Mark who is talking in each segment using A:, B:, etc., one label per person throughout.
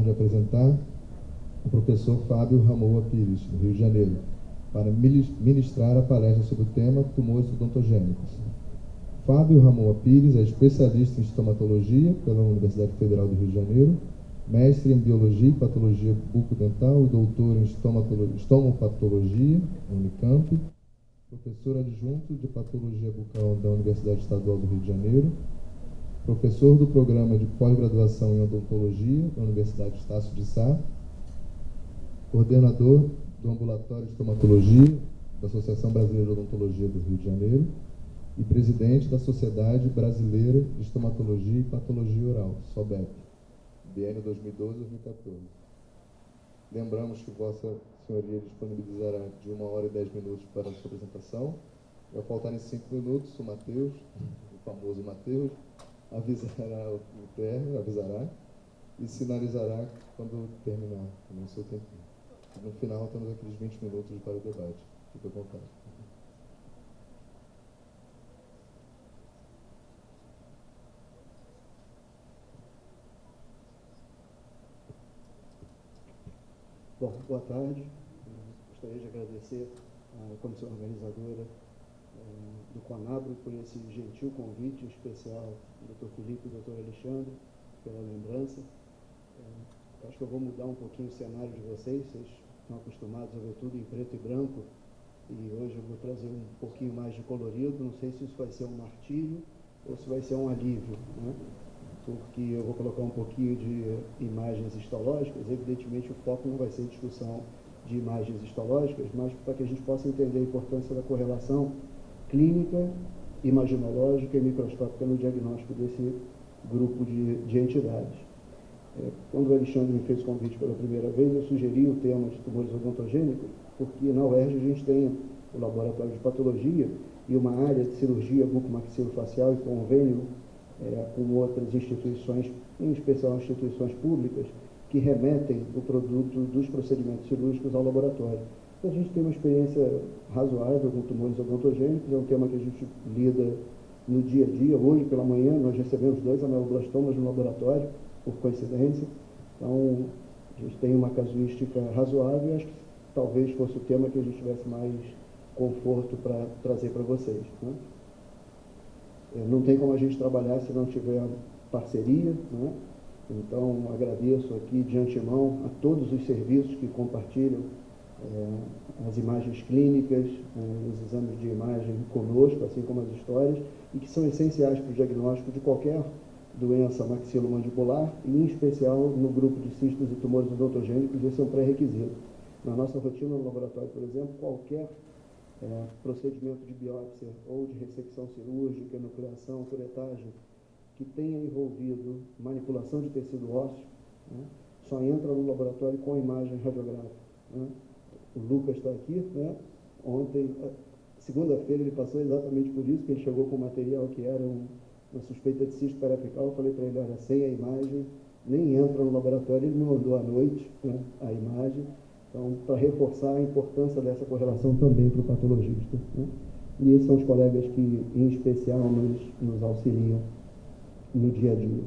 A: de apresentar o professor Fábio Ramoa Pires, do Rio de Janeiro, para ministrar a palestra sobre o tema tumores odontogênicos. Fábio Ramoa Pires é especialista em estomatologia pela Universidade Federal do Rio de Janeiro, mestre em Biologia e Patologia Bucodental e doutor em Estomopatologia, Unicamp, professor adjunto de Patologia Bucal da Universidade Estadual do Rio de Janeiro, professor do Programa de Pós-Graduação em Odontologia da Universidade Estácio de Sá, coordenador do Ambulatório de Estomatologia da Associação Brasileira de Odontologia do Rio de Janeiro e presidente da Sociedade Brasileira de Estomatologia e Patologia Oral, SOBEP, BN 2012-2014. Lembramos que Vossa Senhoria disponibilizará de 1 hora e 10 minutos para a sua apresentação. Ao faltarem 5 minutos, o Matheus, o famoso Matheus, avisará e sinalizará quando terminar o seu tempo. No final, temos aqueles 20 minutos para o debate. Fique à vontade.
B: Bom, boa tarde. Gostaria de agradecer à comissão organizadora do Conabro por esse gentil convite, em especial ao Dr. Felipe e ao Dr. Alexandre, pela lembrança. Acho que eu vou mudar um pouquinho o cenário de vocês estão acostumados a ver tudo em preto e branco, e hoje eu vou trazer um pouquinho mais de colorido. Não sei se isso vai ser um martírio ou se vai ser um alívio, né? Porque eu vou colocar um pouquinho de imagens histológicas. Evidentemente, o foco não vai ser discussão de imagens histológicas, mas para que a gente possa entender a importância da correlação clínica, imaginológica e microscópica no diagnóstico desse grupo de entidades. Quando o Alexandre me fez o convite pela primeira vez, eu sugeri o tema de tumores odontogênicos, porque na UERJ a gente tem o laboratório de patologia e uma área de cirurgia bucomaxilofacial e convênio com outras instituições, em especial instituições públicas, que remetem o produto dos procedimentos cirúrgicos ao laboratório. Então, a gente tem uma experiência razoável com tumores odontogênicos, é um tema que a gente lida no dia a dia. Hoje, pela manhã, nós recebemos 2 ameloblastomas no laboratório, por coincidência. Então, a gente tem uma casuística razoável e acho que talvez fosse o tema que a gente tivesse mais conforto para trazer para vocês, né? Não tem como a gente trabalhar se não tiver parceria, né? Então, agradeço aqui de antemão a todos os serviços que compartilham as imagens clínicas, os exames de imagem conosco, assim como as histórias, e que são essenciais para o diagnóstico de qualquer doença maxilomandibular, e em especial no grupo de cistos e tumores odontogênicos. Esse é um pré-requisito. Na nossa rotina no laboratório, por exemplo, qualquer procedimento de biópsia ou de ressecção cirúrgica, nucleação, curetagem, que tenha envolvido manipulação de tecido ósseo, né, só entra no laboratório com imagem radiográfica, né? O Lucas está aqui, né? Ontem, segunda-feira, ele passou exatamente por isso, que ele chegou com material que era uma suspeita de cisto periapical. Eu falei para ele, olha, sem a imagem, nem entra no laboratório. Ele me mandou à noite, né, a imagem. Então, para reforçar a importância dessa correlação também para o patologista, né? E esses são os colegas que, em especial, nos auxiliam no dia a dia.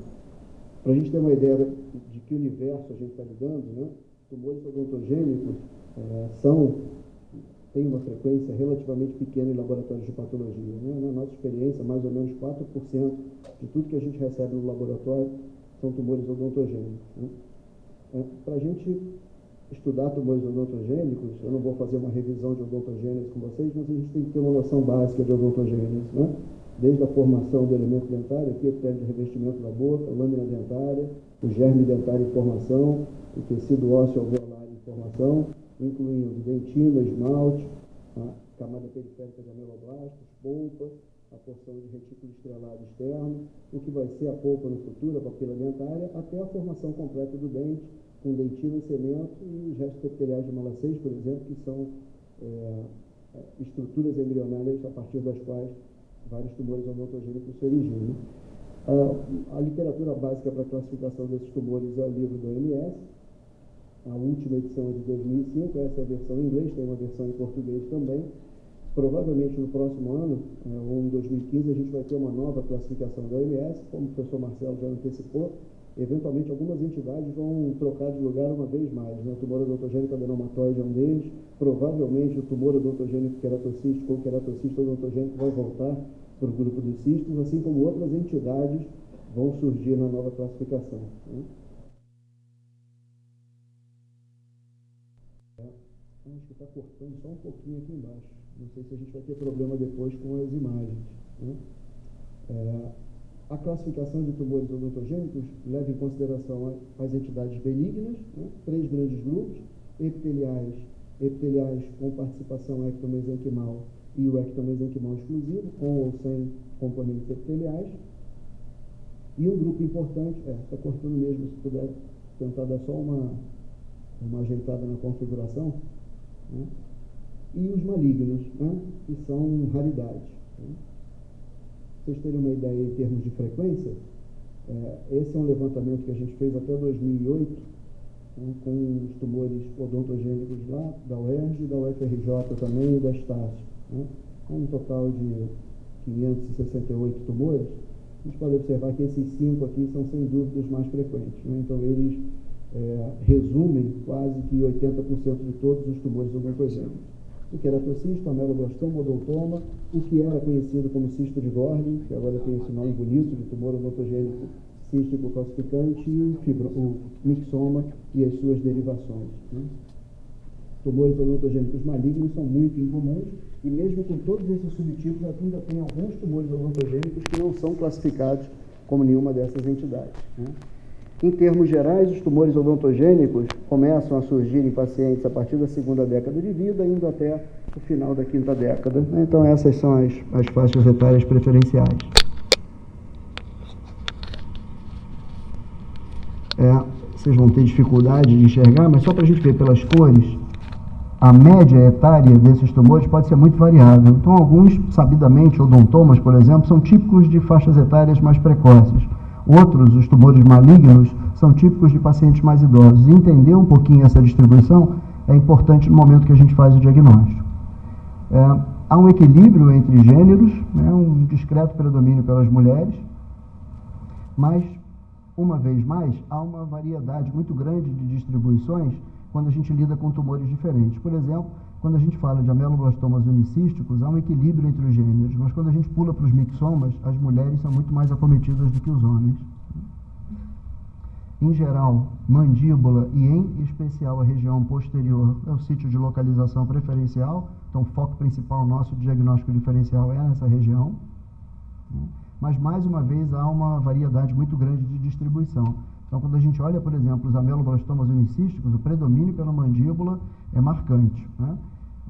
B: Para a gente ter uma ideia de que universo a gente está lidando, né? Tumores odontogênicos têm uma frequência relativamente pequena em laboratórios de patologia, né? Na nossa experiência, mais ou menos 4% de tudo que a gente recebe no laboratório são tumores odontogênicos, né? Para a gente estudar tumores odontogênicos, eu não vou fazer uma revisão de odontogênese com vocês, mas a gente tem que ter uma noção básica de odontogênese, né? Desde a formação do elemento dentário, aqui epitélio de revestimento da boca, lâmina dentária, o germe dentário em formação, o tecido ósseo alveolar em formação, incluindo dentina, esmalte, a camada periférica de ameloblastos, polpa, a porção de retículo estrelado externo, o que vai ser a polpa no futuro, a papila dentária, até a formação completa do dente, com dentina, cemento e os restos epiteliais de malacês, por exemplo, que são estruturas embrionárias a partir das quais vários tumores odontogênicos se originam. A literatura básica para a classificação desses tumores é o livro do OMS. A última edição é de 2005, essa é a versão em inglês, tem uma versão em português também. Provavelmente no próximo ano, ou em 2015, a gente vai ter uma nova classificação da OMS, como o professor Marcelo já antecipou. Eventualmente, algumas entidades vão trocar de lugar uma vez mais, né? O tumor odontogênico adenomatoide é um deles, provavelmente o tumor odontogênico queratocístico ou queratocista odontogênico vai voltar para o grupo dos cistos, assim como outras entidades vão surgir na nova classificação, né? Acho que está cortando só um pouquinho aqui embaixo. Não sei se a gente vai ter problema depois com as imagens, né? A classificação de tumores odontogênicos leva em consideração as entidades benignas, né? 3 grandes grupos: epiteliais com participação ectomesenquimal e o ectomesenquimal exclusivo, com ou sem componentes epiteliais. E um grupo importante, está cortando mesmo, se puder tentar dar só uma ajeitada na configuração, né? E os malignos, né? Que são raridades, né? Vocês terem uma ideia em termos de frequência, esse é um levantamento que a gente fez até 2008, né, com os tumores odontogênicos lá da UERJ, da UFRJ também e da Estácio, né, com um total de 568 tumores. A gente pode observar que esses 5 aqui são sem dúvida os mais frequentes, né? Então eles resumem quase que 80% de todos os tumores odontogênicos. O queratocisto, ameloblastoma, odontoma, o que era conhecido como cisto de Gorlin, que agora tem esse nome bonito de tumor odontogênico cístico calcificante, e o mixoma e as suas derivações, né? Tumores odontogênicos malignos são muito incomuns, e mesmo com todos esses subtipos, ainda tem alguns tumores odontogênicos que não são classificados como nenhuma dessas entidades, né? Em termos gerais, os tumores odontogênicos começam a surgir em pacientes a partir da 2ª década de vida, indo até o final da 5ª década. Então, essas são as faixas etárias preferenciais. Vocês vão ter dificuldade de enxergar, mas só para a gente ver pelas cores, a média etária desses tumores pode ser muito variável. Então, alguns, sabidamente, odontomas, por exemplo, são típicos de faixas etárias mais precoces. Outros, os tumores malignos, são típicos de pacientes mais idosos. E entender um pouquinho essa distribuição é importante no momento que a gente faz o diagnóstico. Há um equilíbrio entre gêneros, né, um discreto predomínio pelas mulheres, mas, uma vez mais, há uma variedade muito grande de distribuições quando a gente lida com tumores diferentes. Por exemplo, quando a gente fala de ameloblastomas unicísticos, há um equilíbrio entre os gêneros, mas quando a gente pula para os mixomas, as mulheres são muito mais acometidas do que os homens. Em geral, mandíbula e, em especial, a região posterior é o sítio de localização preferencial, então o foco principal nosso de diagnóstico diferencial é nessa região. Mas, mais uma vez, há uma variedade muito grande de distribuição. Então, quando a gente olha, por exemplo, os ameloblastomas unicísticos, o predomínio pela mandíbula é marcante, né?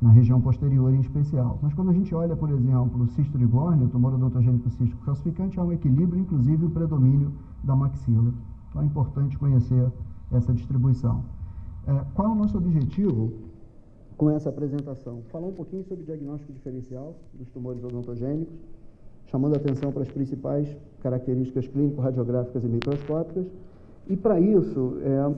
B: Na região posterior em especial. Mas quando a gente olha, por exemplo, o cisto de Gorlin, o tumor odontogênico cístico calcificante, há um equilíbrio, inclusive o predomínio da maxila. Então é importante conhecer essa distribuição. Qual é o nosso objetivo com essa apresentação? Falar um pouquinho sobre o diagnóstico diferencial dos tumores odontogênicos, chamando a atenção para as principais características clínico-radiográficas e microscópicas. E para isso,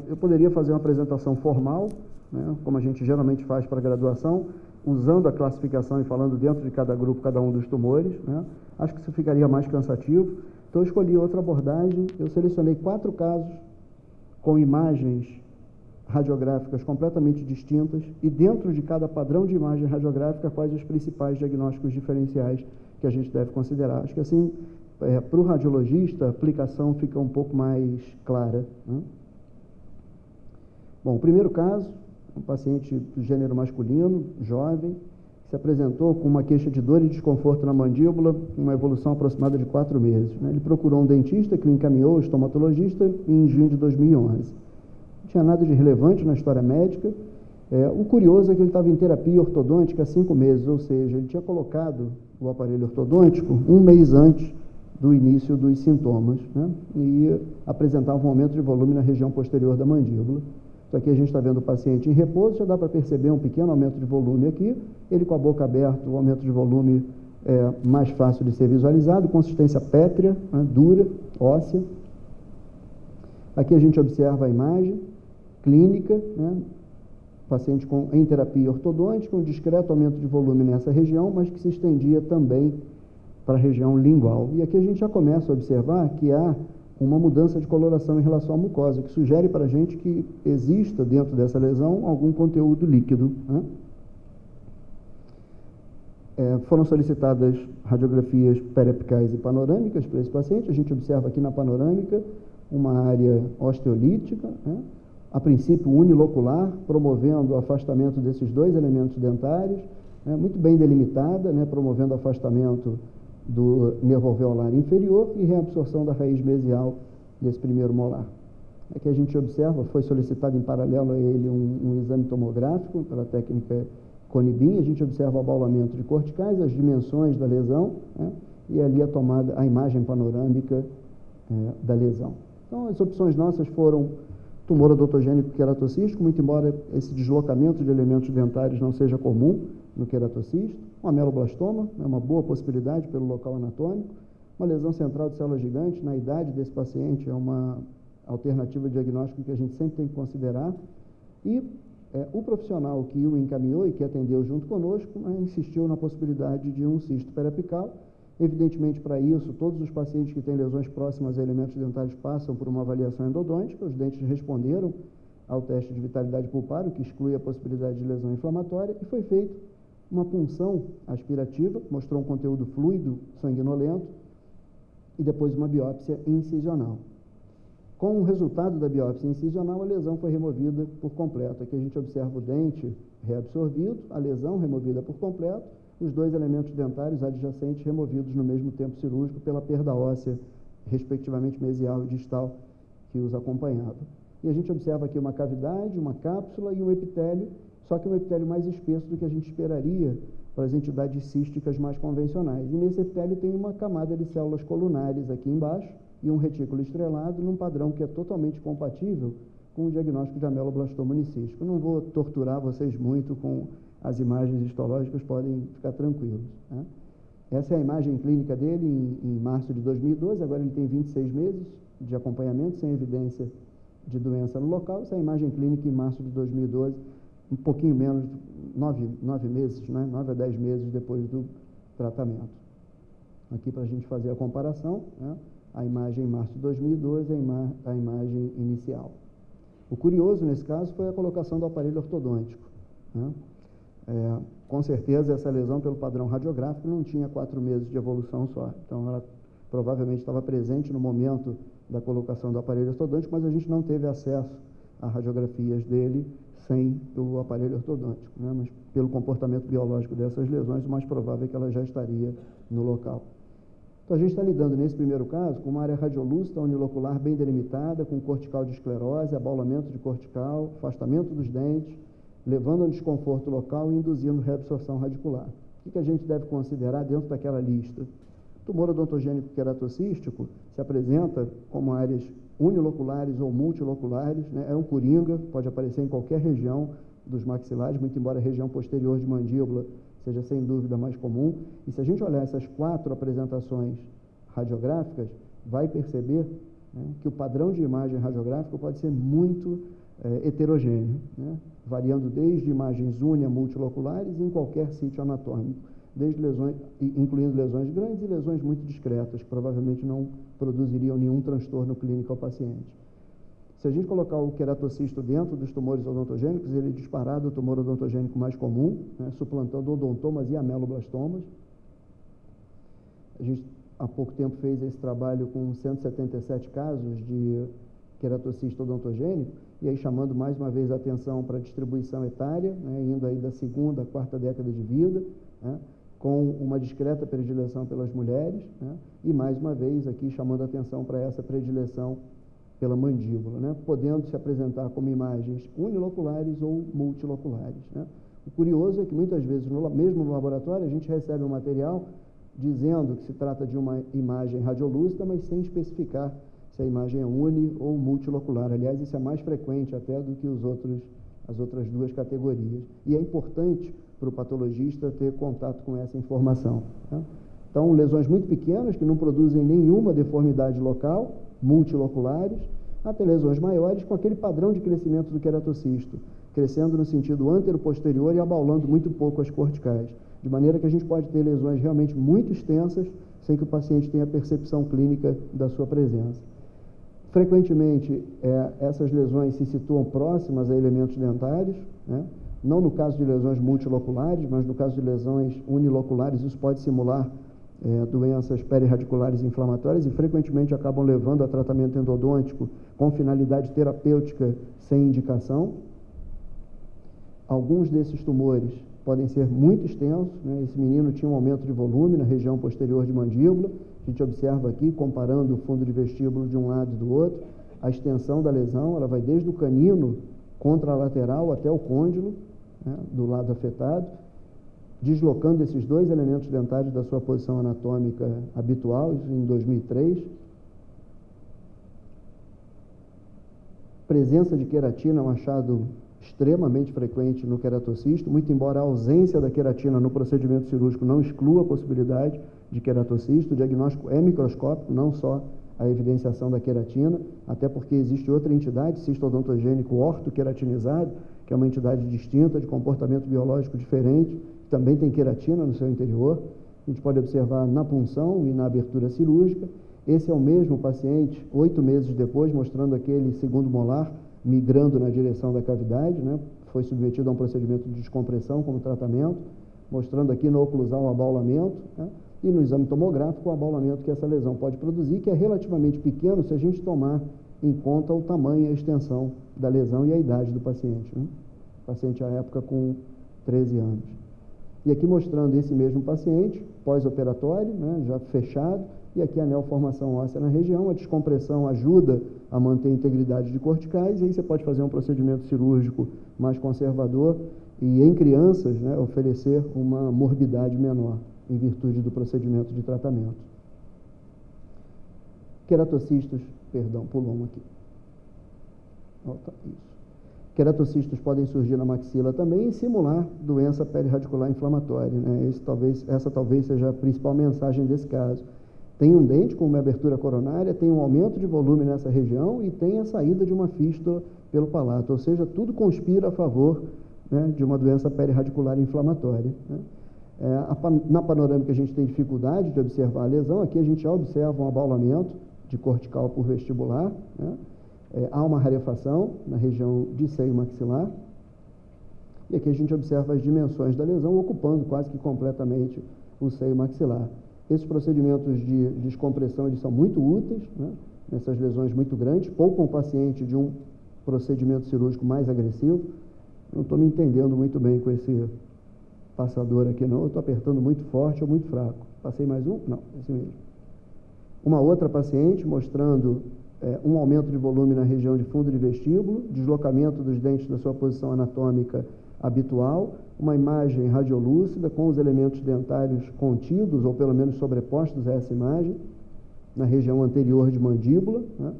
B: eu poderia fazer uma apresentação formal, né, como a gente geralmente faz para a graduação, usando a classificação e falando dentro de cada grupo, cada um dos tumores, né? Acho que isso ficaria mais cansativo. Então, eu escolhi outra abordagem. Eu selecionei 4 casos com imagens radiográficas completamente distintas e dentro de cada padrão de imagem radiográfica, quais os principais diagnósticos diferenciais que a gente deve considerar. Acho que assim, para o radiologista, a aplicação fica um pouco mais clara, né? Bom, o primeiro caso, um paciente do gênero masculino, jovem, se apresentou com uma queixa de dor e desconforto na mandíbula, uma evolução aproximada de 4 meses. Ele procurou um dentista que o encaminhou ao estomatologista em junho de 2011. Não tinha nada de relevante na história médica. O curioso é que ele estava em terapia ortodôntica há 5 meses, ou seja, ele tinha colocado o aparelho ortodôntico 1 mês antes do início dos sintomas, né? E apresentava um aumento de volume na região posterior da mandíbula. Isso aqui a gente está vendo o paciente em repouso, já dá para perceber um pequeno aumento de volume aqui, ele com a boca aberta, o aumento de volume é mais fácil de ser visualizado, consistência pétrea, né, dura, óssea. Aqui a gente observa a imagem clínica, né, paciente em terapia ortodôntica, um discreto aumento de volume nessa região, mas que se estendia também para a região lingual. E aqui a gente já começa a observar que há uma mudança de coloração em relação à mucosa, que sugere para a gente que exista dentro dessa lesão algum conteúdo líquido, né? Foram solicitadas radiografias periapicais e panorâmicas para esse paciente. A gente observa aqui na panorâmica uma área osteolítica, né? A princípio unilocular, promovendo o afastamento desses dois elementos dentários, né? Muito bem delimitada, né? Promovendo o afastamento do nervo alveolar inferior e reabsorção da raiz mesial desse primeiro molar. Aqui a gente observa, foi solicitado em paralelo a ele um exame tomográfico pela técnica Conibin. A gente observa o abaulamento de corticais, as dimensões da lesão, né? E ali a imagem panorâmica da lesão. Então, as opções nossas foram tumor odontogênico queratocístico, muito embora esse deslocamento de elementos dentários não seja comum no queratocisto, um ameloblastoma, é uma boa possibilidade pelo local anatômico, uma lesão central de célula gigante, na idade desse paciente, é uma alternativa de diagnóstico que a gente sempre tem que considerar, e o profissional que o encaminhou e que atendeu junto conosco, insistiu na possibilidade de um cisto periapical. Evidentemente, para isso, todos os pacientes que têm lesões próximas a elementos dentários passam por uma avaliação endodôntica. Os dentes responderam ao teste de vitalidade pulpar, o que exclui a possibilidade de lesão inflamatória, e foi feita uma punção aspirativa, mostrou um conteúdo fluido, sanguinolento, e depois uma biópsia incisional. Com o resultado da biópsia incisional, a lesão foi removida por completo. Aqui a gente observa o dente reabsorvido, a lesão removida por completo, os dois elementos dentários adjacentes removidos no mesmo tempo cirúrgico pela perda óssea, respectivamente mesial e distal, que os acompanhava. E a gente observa aqui uma cavidade, uma cápsula e um epitélio, só que um epitélio mais espesso do que a gente esperaria para as entidades císticas mais convencionais. E nesse epitélio tem uma camada de células colunares aqui embaixo e um retículo estrelado num padrão que é totalmente compatível com o diagnóstico de ameloblastoma unicístico. Não vou torturar vocês muito com as imagens histológicas, podem ficar tranquilos, né? Essa é a imagem clínica dele em março de 2012, agora ele tem 26 meses de acompanhamento, sem evidência de doença no local. Essa é a imagem clínica em março de 2012, um pouquinho menos, 9 meses, né? 9 a 10 meses depois do tratamento. Aqui para a gente fazer a comparação, né? A imagem em março de 2012 a imagem inicial. O curioso nesse caso foi a colocação do aparelho ortodôntico, né? Com certeza essa lesão pelo padrão radiográfico não tinha 4 meses de evolução só, então ela provavelmente estava presente no momento da colocação do aparelho ortodôntico, mas a gente não teve acesso a radiografias dele sem o aparelho ortodôntico, né? Mas pelo comportamento biológico dessas lesões, o mais provável é que ela já estaria no local. Então a gente está lidando nesse primeiro caso com uma área radiolúcida unilocular bem delimitada, com cortical de esclerose, abaulamento de cortical, afastamento dos dentes, levando a um desconforto local e induzindo reabsorção radicular. O que a gente deve considerar dentro daquela lista? Tumor odontogênico queratocístico se apresenta como áreas uniloculares ou multiloculares, né? É um coringa, pode aparecer em qualquer região dos maxilares, muito embora a região posterior de mandíbula seja sem dúvida mais comum. E se a gente olhar essas 4 apresentações radiográficas, vai perceber, né, que o padrão de imagem radiográfica pode ser muito heterogêneo, né? Variando desde imagens uni a multiloculares em qualquer sítio anatômico, desde lesões, incluindo lesões grandes e lesões muito discretas, que provavelmente não produziriam nenhum transtorno clínico ao paciente. Se a gente colocar o queratocisto dentro dos tumores odontogênicos, ele é disparado o tumor odontogênico mais comum, né, suplantando odontomas e ameloblastomas. A gente, há pouco tempo, fez esse trabalho com 177 casos de queratocisto odontogênico, e aí chamando mais uma vez a atenção para a distribuição etária, né, indo aí da 2ª à 4ª década de vida, né, com uma discreta predileção pelas mulheres, né, e mais uma vez aqui chamando a atenção para essa predileção pela mandíbula, né, podendo se apresentar como imagens uniloculares ou multiloculares, né. O curioso é que muitas vezes, mesmo no laboratório, a gente recebe um material dizendo que se trata de uma imagem radiolúcida, mas sem especificar se a imagem é uni ou multilocular. Aliás, isso é mais frequente até do que as outras 2 categorias. E é importante para o patologista ter contato com essa informação, né? Então, lesões muito pequenas, que não produzem nenhuma deformidade local, multiloculares, até lesões maiores com aquele padrão de crescimento do queratocisto, crescendo no sentido antero-posterior e abaulando muito pouco as corticais, de maneira que a gente pode ter lesões realmente muito extensas, sem que o paciente tenha percepção clínica da sua presença. Frequentemente, essas lesões se situam próximas a elementos dentários, né? Não no caso de lesões multiloculares, mas no caso de lesões uniloculares, isso pode simular doenças perirradiculares inflamatórias e frequentemente acabam levando a tratamento endodôntico com finalidade terapêutica sem indicação. Alguns desses tumores podem ser muito extensos, né? Esse menino tinha um aumento de volume na região posterior de mandíbula. A gente observa aqui, comparando o fundo de vestíbulo de um lado e do outro, a extensão da lesão, ela vai desde o canino contralateral até o côndilo, né, do lado afetado, deslocando esses dois elementos dentários da sua posição anatômica habitual, isso em 2003. Presença de queratina é um achado extremamente frequente no queratocisto, muito embora a ausência da queratina no procedimento cirúrgico não exclua a possibilidade de queratocisto. O diagnóstico é microscópico, não só a evidenciação da queratina, até porque existe outra entidade, cisto odontogênico ortoqueratinizado, que é uma entidade distinta, de comportamento biológico diferente, que também tem queratina no seu interior. A gente pode observar na punção e na abertura cirúrgica. Esse é o mesmo paciente, 8 meses depois, mostrando aquele segundo molar migrando na direção da cavidade, né? Foi submetido a um procedimento de descompressão como tratamento, mostrando aqui no oclusal o abaulamento, né? E no exame tomográfico o abaulamento que essa lesão pode produzir, que é relativamente pequeno se a gente tomar em conta o tamanho e a extensão da lesão e a idade do paciente, né? O paciente à época com 13 anos. E aqui mostrando esse mesmo paciente, pós-operatório, né, já fechado, e aqui a neoformação óssea na região. A descompressão ajuda a manter a integridade de corticais, e aí você pode fazer um procedimento cirúrgico mais conservador e, em crianças, né, oferecer uma morbidade menor, em virtude do procedimento de tratamento. Queratocistos, perdão, pulou um aqui. Isso. Queratocistos podem surgir na maxila também e simular doença perirradicular inflamatória, né? Essa talvez seja a principal mensagem desse caso. Tem um dente com uma abertura coronária, tem um aumento de volume nessa região e tem a saída de uma fístula pelo palato, ou seja, tudo conspira a favor, né, de uma doença perirradicular inflamatória, né? Na panorâmica a gente tem dificuldade de observar a lesão. Aqui a gente já observa um abaulamento de cortical por vestibular, né? Há uma rarefação na região de seio maxilar, e aqui a gente observa as dimensões da lesão ocupando quase que completamente o seio maxilar. Esses procedimentos de descompressão eles são muito úteis, né, nessas lesões muito grandes, poupam o paciente de um procedimento cirúrgico mais agressivo. Não estou me entendendo muito bem com esse passador aqui não, eu estou apertando muito forte ou muito fraco. Passei mais um? Não, esse mesmo. Uma outra paciente mostrando um aumento de volume na região de fundo de vestíbulo, deslocamento dos dentes da sua posição anatômica habitual, uma imagem radiolúcida com os elementos dentários contidos, ou pelo menos sobrepostos a essa imagem, na região anterior de mandíbula, né?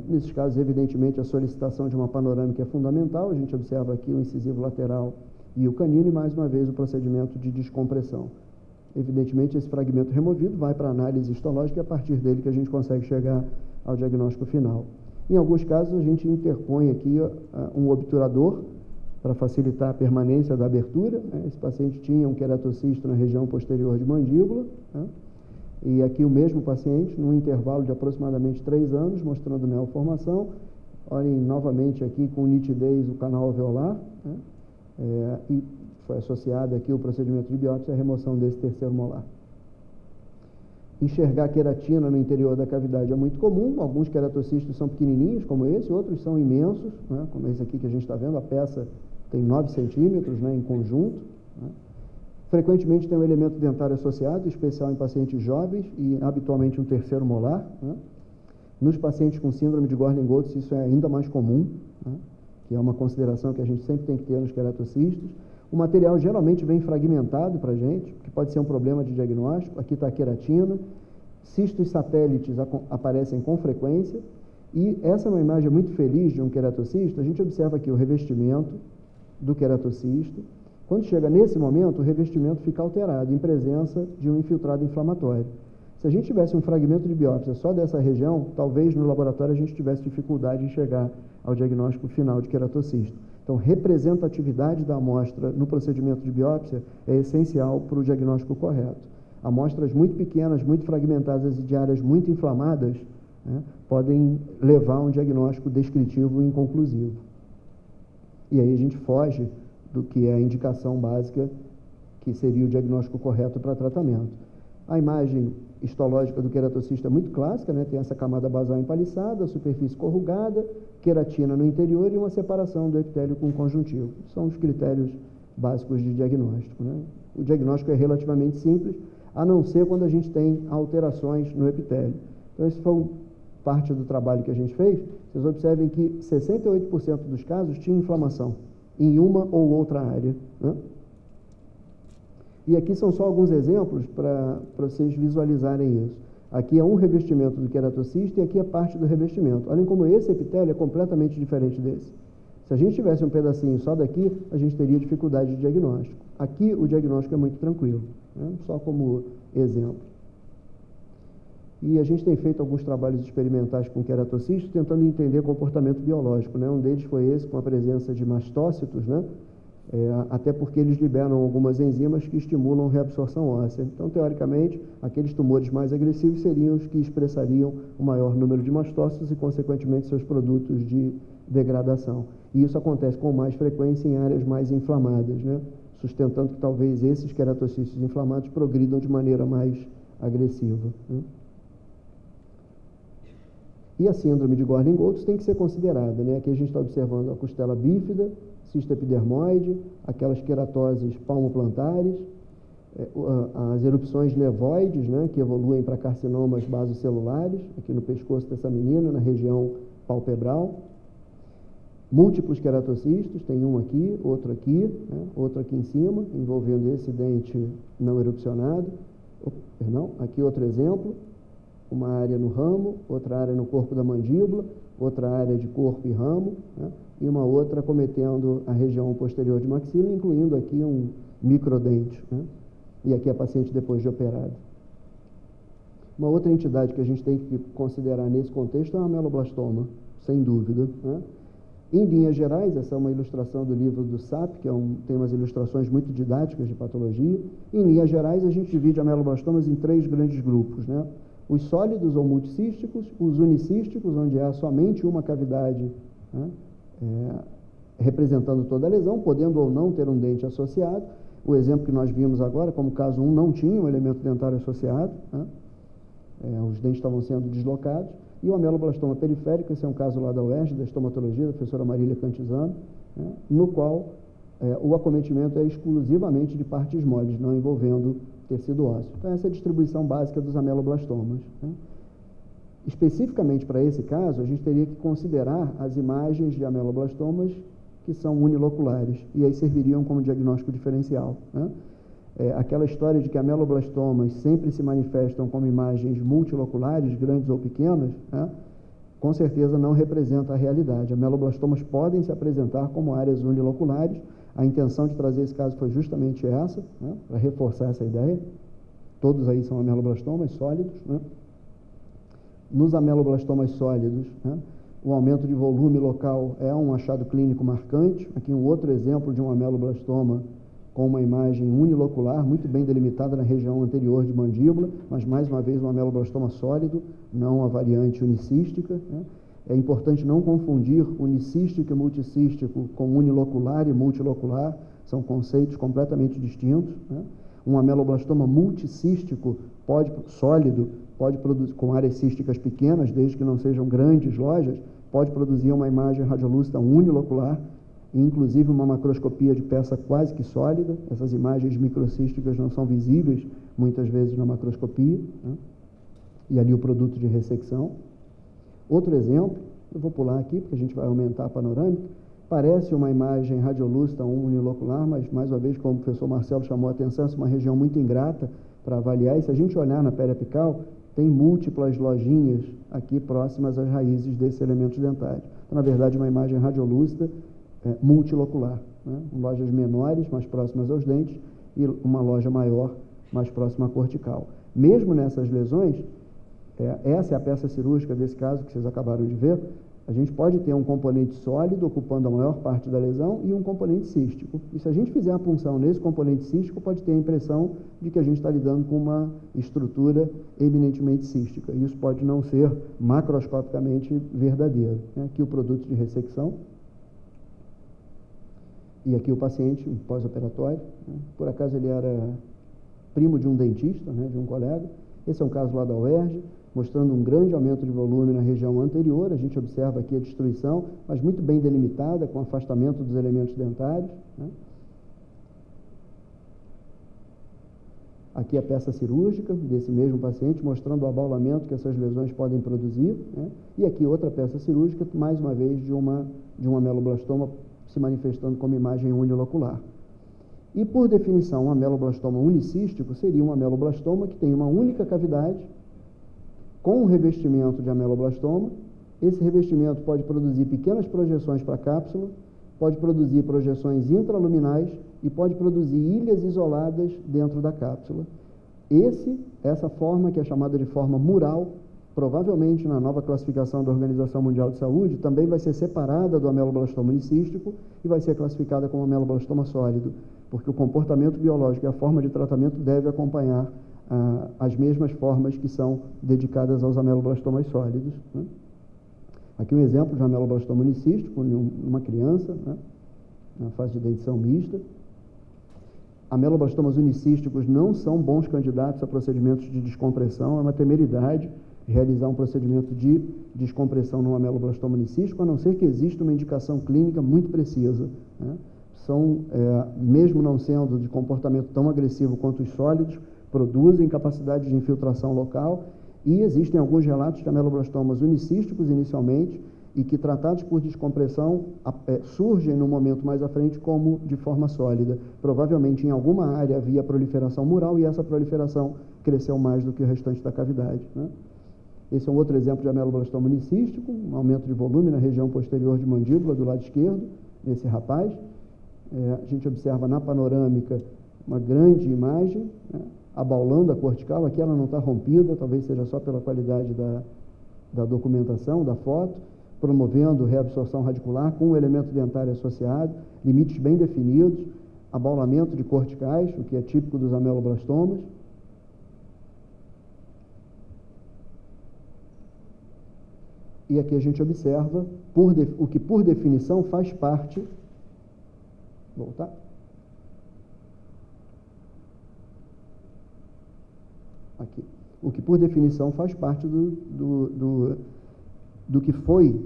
B: Nesses casos, evidentemente, a solicitação de uma panorâmica é fundamental. A gente observa aqui o incisivo lateral e o canino, e mais uma vez o procedimento de descompressão. Evidentemente, esse fragmento removido vai para a análise histológica e é a partir dele que a gente consegue chegar ao diagnóstico final. Em alguns casos, a gente interpõe aqui um obturador para facilitar a permanência da abertura, né? Esse paciente tinha um queratocisto na região posterior de mandíbula, né? E aqui o mesmo paciente, num intervalo de aproximadamente 3 anos, mostrando neoformação. Olhem novamente aqui com nitidez o canal alveolar, né? E foi associado aqui o procedimento de biópsia e a remoção desse terceiro molar. Enxergar queratina no interior da cavidade é muito comum. Alguns queratocistos são pequenininhos, como esse, outros são imensos, né? Como esse aqui que a gente está vendo, a peça tem 9 centímetros, né, em conjunto, né? Frequentemente tem um elemento dentário associado, especial em pacientes jovens e habitualmente um terceiro molar, né? Nos pacientes com síndrome de Gorlin-Goltz isso é ainda mais comum, né? Que é uma consideração que a gente sempre tem que ter nos queratocistos. O material geralmente vem fragmentado para a gente, que pode ser um problema de diagnóstico. Aqui está a queratina, cistos satélites aparecem com frequência, e essa é uma imagem muito feliz de um queratocisto. A gente observa aqui o revestimento do queratocisto. Quando chega nesse momento, o revestimento fica alterado, em presença de um infiltrado inflamatório. Se a gente tivesse um fragmento de biópsia só dessa região, talvez no laboratório a gente tivesse dificuldade em chegar ao diagnóstico final de queratocisto. Então, representatividade da amostra no procedimento de biópsia é essencial para o diagnóstico correto. Amostras muito pequenas, muito fragmentadas e de áreas muito inflamadas né, podem levar a um diagnóstico descritivo inconclusivo. E aí a gente foge do que é a indicação básica, que seria o diagnóstico correto para tratamento. A imagem histológica do queratocisto é muito clássica, né? Tem essa camada basal empaliçada, superfície corrugada, queratina no interior e uma separação do epitélio com conjuntivo. São os critérios básicos de diagnóstico, né? O diagnóstico é relativamente simples, a não ser quando a gente tem alterações no epitélio. Então, esse foi parte do trabalho que a gente fez. Vocês observem que 68% dos casos tinham inflamação em uma ou outra área, né? E aqui são só alguns exemplos para vocês visualizarem isso. Aqui é um revestimento do queratocisto e aqui é parte do revestimento. Olhem como esse epitélio é completamente diferente desse. Se a gente tivesse um pedacinho só daqui, a gente teria dificuldade de diagnóstico. Aqui o diagnóstico é muito tranquilo, né? Só como exemplo. E a gente tem feito alguns trabalhos experimentais com queratocisto, tentando entender comportamento biológico, né? Um deles foi esse, com a presença de mastócitos, né? Até porque eles liberam algumas enzimas que estimulam a reabsorção óssea. Então, teoricamente, aqueles tumores mais agressivos seriam os que expressariam o maior número de mastócitos e, consequentemente, seus produtos de degradação. E isso acontece com mais frequência em áreas mais inflamadas, né? Sustentando que talvez esses queratocistos inflamados progridam de maneira mais agressiva, né? E a síndrome de Gordon-Goltz tem que ser considerada, né? Aqui a gente está observando a costela bífida, cisto epidermoide, aquelas queratoses palmoplantares, as erupções levoides, né, que evoluem para carcinomas basocelulares, aqui no pescoço dessa menina, na região palpebral. Múltiplos queratocistos, tem um aqui, né, outro aqui em cima, envolvendo esse dente não erupcionado. Aqui outro exemplo, uma área no ramo, outra área no corpo da mandíbula, outra área de corpo e ramo, né, e uma outra cometendo a região posterior de maxila, incluindo aqui um microdente, né, e aqui a paciente depois de operada. Uma outra entidade que a gente tem que considerar nesse contexto é o ameloblastoma, sem dúvida, né. Em linhas gerais, essa é uma ilustração do livro do SAP, que tem umas ilustrações muito didáticas de patologia. Em linhas gerais, a gente divide ameloblastomas em 3 grandes grupos, né? Os sólidos ou multicísticos, os unicísticos, onde há somente uma cavidade, né, representando toda a lesão, podendo ou não ter um dente associado. O exemplo que nós vimos agora, como caso 1, não tinha um elemento dentário associado, né? Os dentes estavam sendo deslocados. E o ameloblastoma periférico, esse é um caso lá da UERJ, da estomatologia, da professora Marília Cantizano, né, no qual o acometimento é exclusivamente de partes moles, não envolvendo tecido ósseo. Então, essa é a distribuição básica dos ameloblastomas, né. Especificamente para esse caso, a gente teria que considerar as imagens de ameloblastomas que são uniloculares, e aí serviriam como diagnóstico diferencial, né. Aquela história de que ameloblastomas sempre se manifestam como imagens multiloculares, grandes ou pequenas, né, com certeza não representa a realidade. Ameloblastomas podem se apresentar como áreas uniloculares. A intenção de trazer esse caso foi justamente essa, né, para reforçar essa ideia. Todos aí são ameloblastomas sólidos, né. Nos ameloblastomas sólidos, né, o aumento de volume local é um achado clínico marcante. Aqui um outro exemplo de um ameloblastoma com uma imagem unilocular, muito bem delimitada na região anterior de mandíbula, mas mais uma vez um ameloblastoma sólido, não a variante unicística, né. É importante não confundir unicístico e multicístico com unilocular e multilocular, são conceitos completamente distintos, né. Um ameloblastoma multicístico sólido, pode produzir, com áreas císticas pequenas, desde que não sejam grandes lojas, pode produzir uma imagem radiolúcida unilocular, inclusive uma macroscopia de peça quase que sólida. Essas imagens microcísticas não são visíveis muitas vezes na macroscopia, né, e ali o produto de ressecção. Outro exemplo, eu vou pular aqui porque a gente vai aumentar a panorâmica, parece uma imagem radiolúcida unilocular, mas mais uma vez, como o professor Marcelo chamou a atenção, essa é uma região muito ingrata para avaliar, e se a gente olhar na pele apical, tem múltiplas lojinhas aqui próximas às raízes desses elementos dentários. Então, na verdade, uma imagem radiolúcida multilocular, né? Lojas menores, mais próximas aos dentes, e uma loja maior, mais próxima à cortical. Mesmo nessas lesões, essa é a peça cirúrgica desse caso, que vocês acabaram de ver, A gente pode ter um componente sólido ocupando a maior parte da lesão e um componente cístico. E se a gente fizer a punção nesse componente cístico, pode ter a impressão de que a gente está lidando com uma estrutura eminentemente cística. E isso pode não ser macroscopicamente verdadeiro. Aqui o produto de ressecção. E aqui o paciente pós-operatório. Por acaso ele era primo de um dentista, de um colega. Esse é um caso lá da UERJ, mostrando um grande aumento de volume na região anterior. A gente observa aqui a destruição, mas muito bem delimitada, com afastamento dos elementos dentários. Aqui a peça cirúrgica desse mesmo paciente, mostrando o abaulamento que essas lesões podem produzir. E aqui outra peça cirúrgica, mais uma vez, de um ameloblastoma se manifestando como imagem unilocular. E, por definição, um ameloblastoma unicístico seria um ameloblastoma que tem uma única cavidade, com um revestimento de ameloblastoma. Esse revestimento pode produzir pequenas projeções para a cápsula, pode produzir projeções intraluminais e pode produzir ilhas isoladas dentro da cápsula. Essa forma, que é chamada de forma mural, provavelmente na nova classificação da Organização Mundial de Saúde, também vai ser separada do ameloblastoma unicístico e vai ser classificada como ameloblastoma sólido, porque o comportamento biológico e a forma de tratamento deve acompanhar as mesmas formas que são dedicadas aos ameloblastomas sólidos. Aqui um exemplo de um ameloblastoma unicístico, numa criança, na fase de dentição mista. Ameloblastomas unicísticos não são bons candidatos a procedimentos de descompressão, é uma temeridade realizar um procedimento de descompressão no ameloblastoma unicístico, a não ser que exista uma indicação clínica muito precisa. Mesmo não sendo de comportamento tão agressivo quanto os sólidos, produzem capacidade de infiltração local, e existem alguns relatos de ameloblastomas unicísticos inicialmente, e que tratados por descompressão surgem no momento mais à frente como de forma sólida. Provavelmente em alguma área havia proliferação mural e essa proliferação cresceu mais do que o restante da cavidade. Esse é um outro exemplo de ameloblastoma unicístico, um aumento de volume na região posterior de mandíbula do lado esquerdo, nesse rapaz. A gente observa na panorâmica uma grande imagem, abaulando a cortical. Aqui ela não está rompida, talvez seja só pela qualidade da documentação, da foto, promovendo reabsorção radicular com o elemento dentário associado, limites bem definidos, abaulamento de corticais, o que é típico dos ameloblastomas. E aqui a gente observa o que por definição faz parte... Voltar. Aqui. O que por definição faz parte do que foi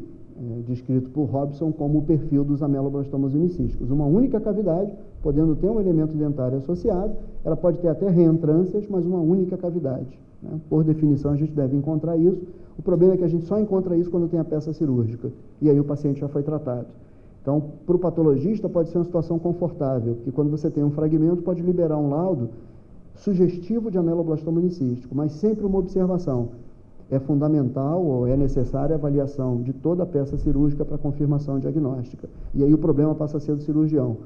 B: descrito por Robson como o perfil dos ameloblastomas unicísticos. Uma única cavidade, podendo ter um elemento dentário associado, ela pode ter até reentrâncias, mas uma única cavidade. Por definição, a gente deve encontrar isso. O problema é que a gente só encontra isso quando tem a peça cirúrgica, e aí o paciente já foi tratado. Então, para o patologista, pode ser uma situação confortável, porque quando você tem um fragmento, pode liberar um laudo sugestivo de ameloblastoma unicístico, mas sempre uma observação. É fundamental ou é necessária a avaliação de toda a peça cirúrgica para confirmação diagnóstica. E aí o problema passa a ser do cirurgião.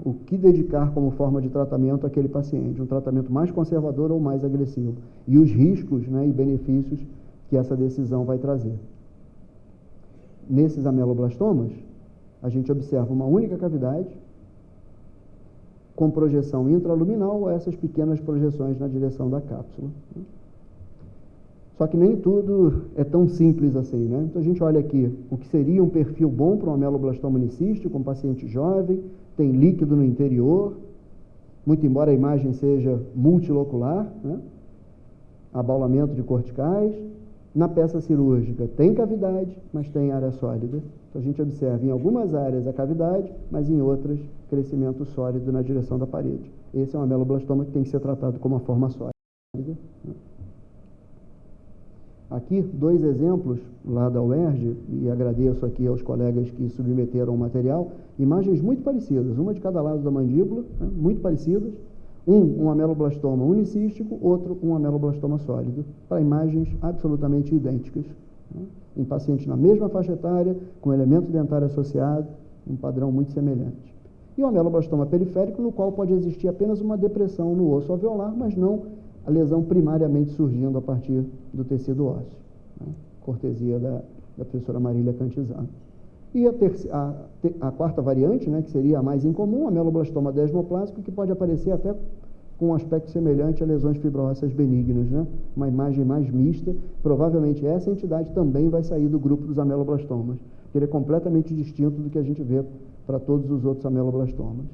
B: O que dedicar como forma de tratamento àquele paciente? Um tratamento mais conservador ou mais agressivo? E os riscos e benefícios que essa decisão vai trazer. Nesses ameloblastomas, a gente observa uma única cavidade com projeção intraluminal ou essas pequenas projeções na direção da cápsula. Só que nem tudo é tão simples assim, Então a gente olha aqui o que seria um perfil bom para um ameloblastoma unicístico, um paciente jovem, tem líquido no interior, muito embora a imagem seja multilocular, abaulamento de corticais. Na peça cirúrgica tem cavidade, mas tem área sólida. Então a gente observa em algumas áreas a cavidade, mas em outras crescimento sólido na direção da parede. Esse é um ameloblastoma que tem que ser tratado como uma forma sólida. Aqui, 2 exemplos lá da UERJ, e agradeço aqui aos colegas que submeteram o material, imagens muito parecidas, uma de cada lado da mandíbula, muito parecidas, um ameloblastoma unicístico, outro um ameloblastoma sólido, para imagens absolutamente idênticas, em pacientes na mesma faixa etária, com elemento dentário associado, um padrão muito semelhante. E o ameloblastoma periférico, no qual pode existir apenas uma depressão no osso alveolar, mas não a lesão primariamente surgindo a partir do tecido ósseo. Cortesia da professora Marília Cantizano. E a quarta variante, né, que seria a mais incomum, a ameloblastoma desmoplásico, que pode aparecer até com um aspecto semelhante a lesões fibróseas benignas, né? Uma imagem mais mista. Provavelmente essa entidade também vai sair do grupo dos ameloblastomas, que ele é completamente distinto do que a gente vê para todos os outros ameloblastomas.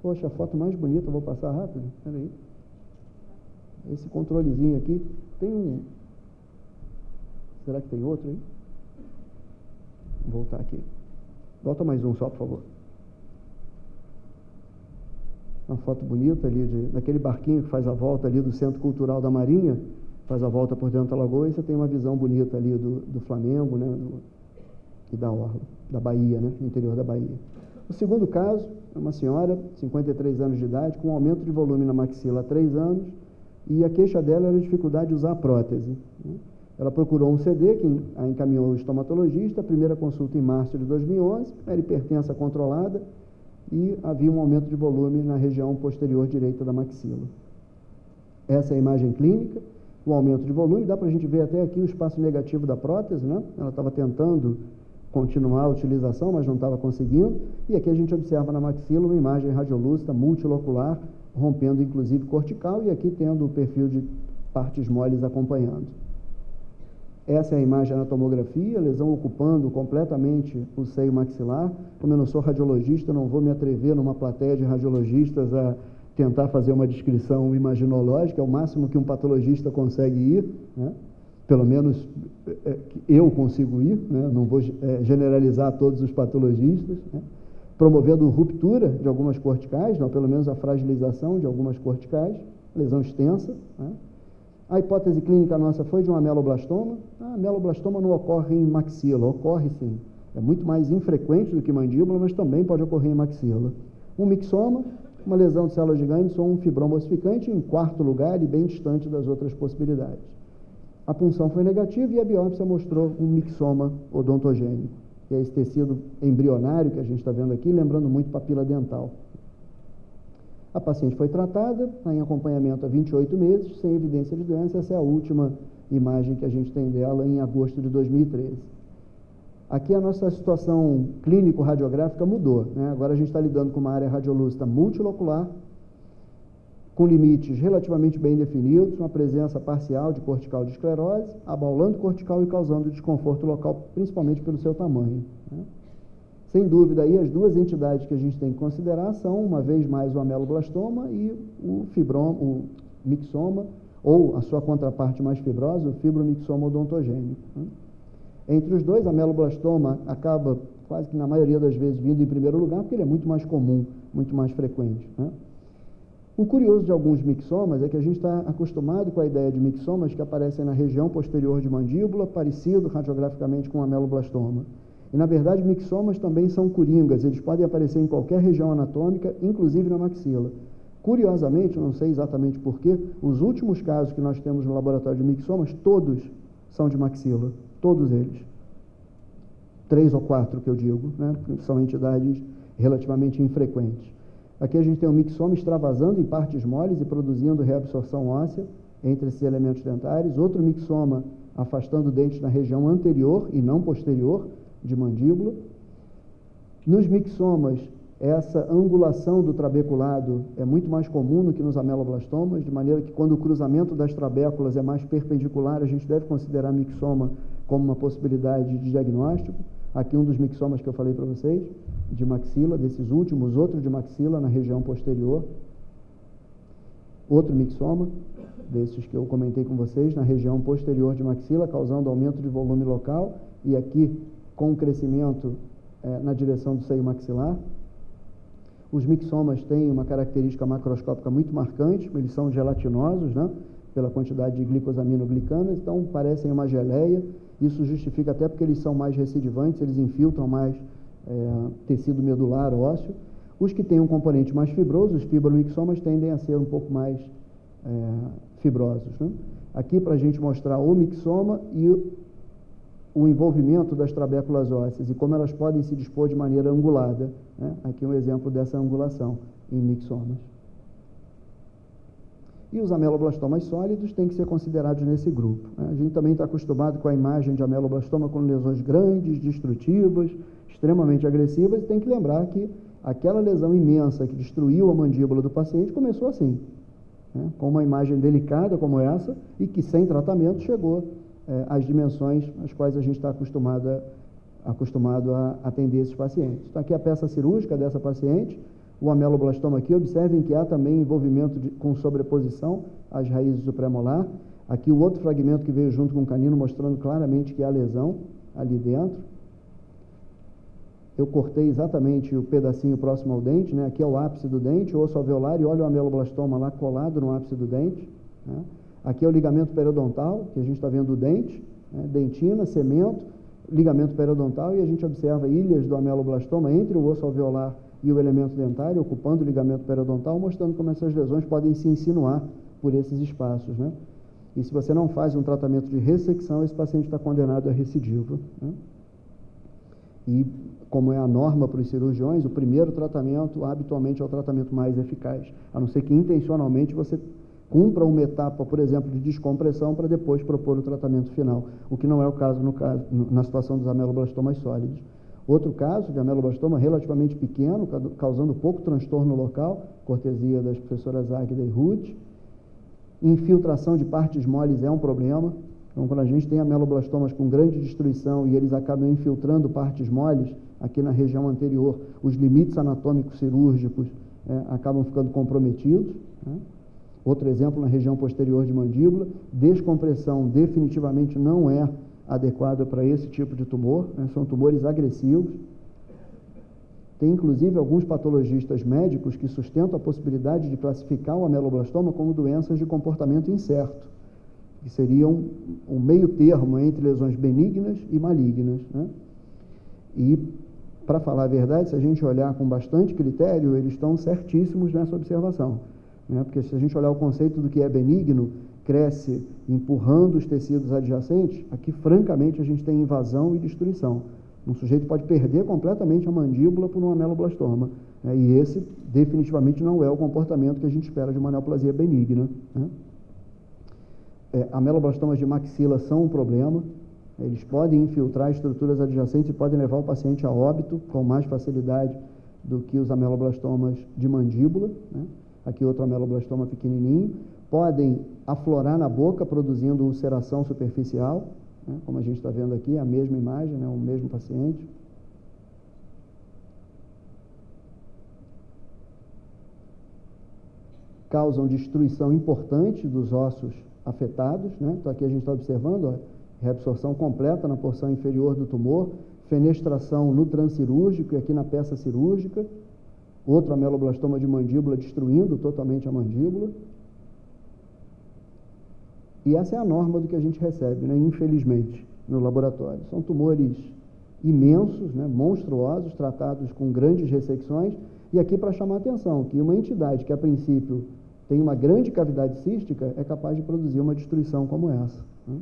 B: Poxa, a foto mais bonita, vou passar rápido, espera aí. Esse controlezinho aqui, tem um... Será que tem outro aí? Vou voltar aqui. Volta mais um só, por favor. Uma foto bonita ali, daquele barquinho que faz a volta ali do Centro Cultural da Marinha, faz a volta por dentro da lagoa, e você tem uma visão bonita ali do Flamengo, né, e da orla, da Bahia, né, no interior da Bahia. O segundo caso é uma senhora, 53 anos de idade, com um aumento de volume na maxila há 3 anos, e a queixa dela era a dificuldade de usar a prótese, né? Ela procurou um CD, que a encaminhou ao estomatologista, a primeira consulta em março de 2011, era hipertensa controlada, e havia um aumento de volume na região posterior direita da maxila. Essa é a imagem clínica, o aumento de volume, dá para a gente ver até aqui o espaço negativo da prótese, né? Ela estava tentando continuar a utilização, mas não estava conseguindo, e aqui a gente observa na maxila uma imagem radiolúcida multilocular, rompendo inclusive cortical, e aqui tendo o perfil de partes moles acompanhando. Essa é a imagem na tomografia, lesão ocupando completamente o seio maxilar. Como eu não sou radiologista, não vou me atrever numa plateia de radiologistas a tentar fazer uma descrição imaginológica, é o máximo que um patologista consegue ir, né? Pelo menos eu consigo ir, né? Não vou generalizar todos os patologistas, né? Promovendo ruptura de algumas corticais, não, pelo menos a fragilização de algumas corticais, lesão extensa, né? A hipótese clínica nossa foi de um ameloblastoma. A ameloblastoma não ocorre em maxila, ocorre sim. É muito mais infrequente do que mandíbula, mas também pode ocorrer em maxila. Um mixoma, uma lesão de células gigantes ou um fibroma ossificante em quarto lugar e bem distante das outras possibilidades. A punção foi negativa e a biópsia mostrou um mixoma odontogênico, que é esse tecido embrionário que a gente está vendo aqui, lembrando muito papila dental. A paciente foi tratada, em acompanhamento há 28 meses, sem evidência de doença. Essa é a última imagem que a gente tem dela em agosto de 2013. Aqui a nossa situação clínico-radiográfica mudou, né? Agora a gente está lidando com uma área radiolúcida multilocular, com limites relativamente bem definidos, uma presença parcial de cortical de esclerose, abaulando cortical e causando desconforto local, principalmente pelo seu tamanho, né? Sem dúvida, aí as duas entidades que a gente tem que considerar são, uma vez mais, o ameloblastoma e o mixoma, ou a sua contraparte mais fibrosa, o fibromixoma odontogênico, né? Entre os dois, a ameloblastoma acaba, quase que na maioria das vezes, vindo em primeiro lugar, porque ele é muito mais comum, muito mais frequente, né? O curioso de alguns mixomas é que a gente está acostumado com a ideia de mixomas que aparecem na região posterior de mandíbula, parecido radiograficamente com o ameloblastoma. E, na verdade, mixomas também são coringas, eles podem aparecer em qualquer região anatômica, inclusive na maxila. Curiosamente, não sei exatamente porquê, os últimos casos que nós temos no laboratório de mixomas, todos são de maxila, todos eles. 3 ou 4, que eu digo, né? São entidades relativamente infrequentes. Aqui a gente tem um mixoma extravasando em partes moles e produzindo reabsorção óssea entre esses elementos dentários, outro mixoma afastando dentes na região anterior e não posterior de mandíbula. Nos mixomas, essa angulação do trabeculado é muito mais comum do que nos ameloblastomas, de maneira que quando o cruzamento das trabéculas é mais perpendicular, a gente deve considerar mixoma como uma possibilidade de diagnóstico. Aqui um dos mixomas que eu falei para vocês, de maxila, desses últimos, outro de maxila na região posterior. Outro mixoma, desses que eu comentei com vocês, na região posterior de maxila, causando aumento de volume local, e aqui com um crescimento na direção do seio maxilar. Os mixomas têm uma característica macroscópica muito marcante, eles são gelatinosos, né, pela quantidade de glicosaminoglicanas, então parecem uma geleia. Isso justifica até porque eles são mais recidivantes, eles infiltram mais tecido medular ósseo. Os que têm um componente mais fibroso, os fibromixomas, tendem a ser um pouco mais fibrosos, né? Aqui para a gente mostrar o mixoma e o envolvimento das trabéculas ósseas e como elas podem se dispor de maneira angulada, né? Aqui um exemplo dessa angulação em mixomas. E os ameloblastomas sólidos têm que ser considerados nesse grupo, né? A gente também está acostumado com a imagem de ameloblastoma com lesões grandes, destrutivas, extremamente agressivas, e tem que lembrar que aquela lesão imensa que destruiu a mandíbula do paciente começou assim, né? Com uma imagem delicada como essa, e que sem tratamento chegou às dimensões às quais a gente está acostumado a atender esses pacientes. Então, aqui a peça cirúrgica dessa paciente, o ameloblastoma aqui, observem que há também envolvimento com sobreposição às raízes do premolar. Aqui o outro fragmento que veio junto com o canino, mostrando claramente que há lesão ali dentro. Eu cortei exatamente o pedacinho próximo ao dente, né? Aqui é o ápice do dente, o osso alveolar, e olha o ameloblastoma lá colado no ápice do dente, né? Aqui é o ligamento periodontal, que a gente está vendo o dente, né? Dentina, cemento, ligamento periodontal, e a gente observa ilhas do ameloblastoma entre o osso alveolar e o elemento dentário, ocupando o ligamento periodontal, mostrando como essas lesões podem se insinuar por esses espaços, né? E se você não faz um tratamento de ressecção, esse paciente está condenado a recidiva, né? E, como é a norma para os cirurgiões, o primeiro tratamento, habitualmente, é o tratamento mais eficaz, a não ser que intencionalmente você cumpra uma etapa, por exemplo, de descompressão para depois propor o tratamento final, o que não é o caso na situação dos ameloblastomas sólidos. Outro caso de ameloblastoma relativamente pequeno, causando pouco transtorno local, cortesia das professoras Águida e Ruth. Infiltração de partes moles é um problema. Então, quando a gente tem ameloblastomas com grande destruição e eles acabam infiltrando partes moles, aqui na região anterior, os limites anatômicos cirúrgicos acabam ficando comprometidos, né? Outro exemplo, na região posterior de mandíbula, descompressão definitivamente não é adequada para esse tipo de tumor, né? São tumores agressivos. Tem, inclusive, alguns patologistas médicos que sustentam a possibilidade de classificar o ameloblastoma como doenças de comportamento incerto, que seriam um meio termo entre lesões benignas e malignas, né? E, para falar a verdade, se a gente olhar com bastante critério, eles estão certíssimos nessa observação, né? Porque se a gente olhar o conceito do que é benigno, cresce empurrando os tecidos adjacentes, aqui francamente a gente tem invasão e destruição. Um sujeito pode perder completamente a mandíbula por um ameloblastoma, né? E esse definitivamente não é o comportamento que a gente espera de uma neoplasia benigna, né? Ameloblastomas de maxila são um problema, eles podem infiltrar estruturas adjacentes e podem levar o paciente a óbito com mais facilidade do que os ameloblastomas de mandíbula, né? Aqui outro ameloblastoma pequenininho. Podem aflorar na boca, produzindo ulceração superficial, né? Como a gente está vendo aqui, a mesma imagem, né? O mesmo paciente. Causam destruição importante dos ossos afetados, né? Então aqui a gente está observando, ó, reabsorção completa na porção inferior do tumor, fenestração no transcirúrgico e aqui na peça cirúrgica, outro ameloblastoma de mandíbula destruindo totalmente a mandíbula. E essa é a norma do que a gente recebe, né? Infelizmente, no laboratório. São tumores imensos, né? Monstruosos, tratados com grandes ressecções, e aqui para chamar a atenção, que uma entidade que a princípio tem uma grande cavidade cística é capaz de produzir uma destruição como essa, né?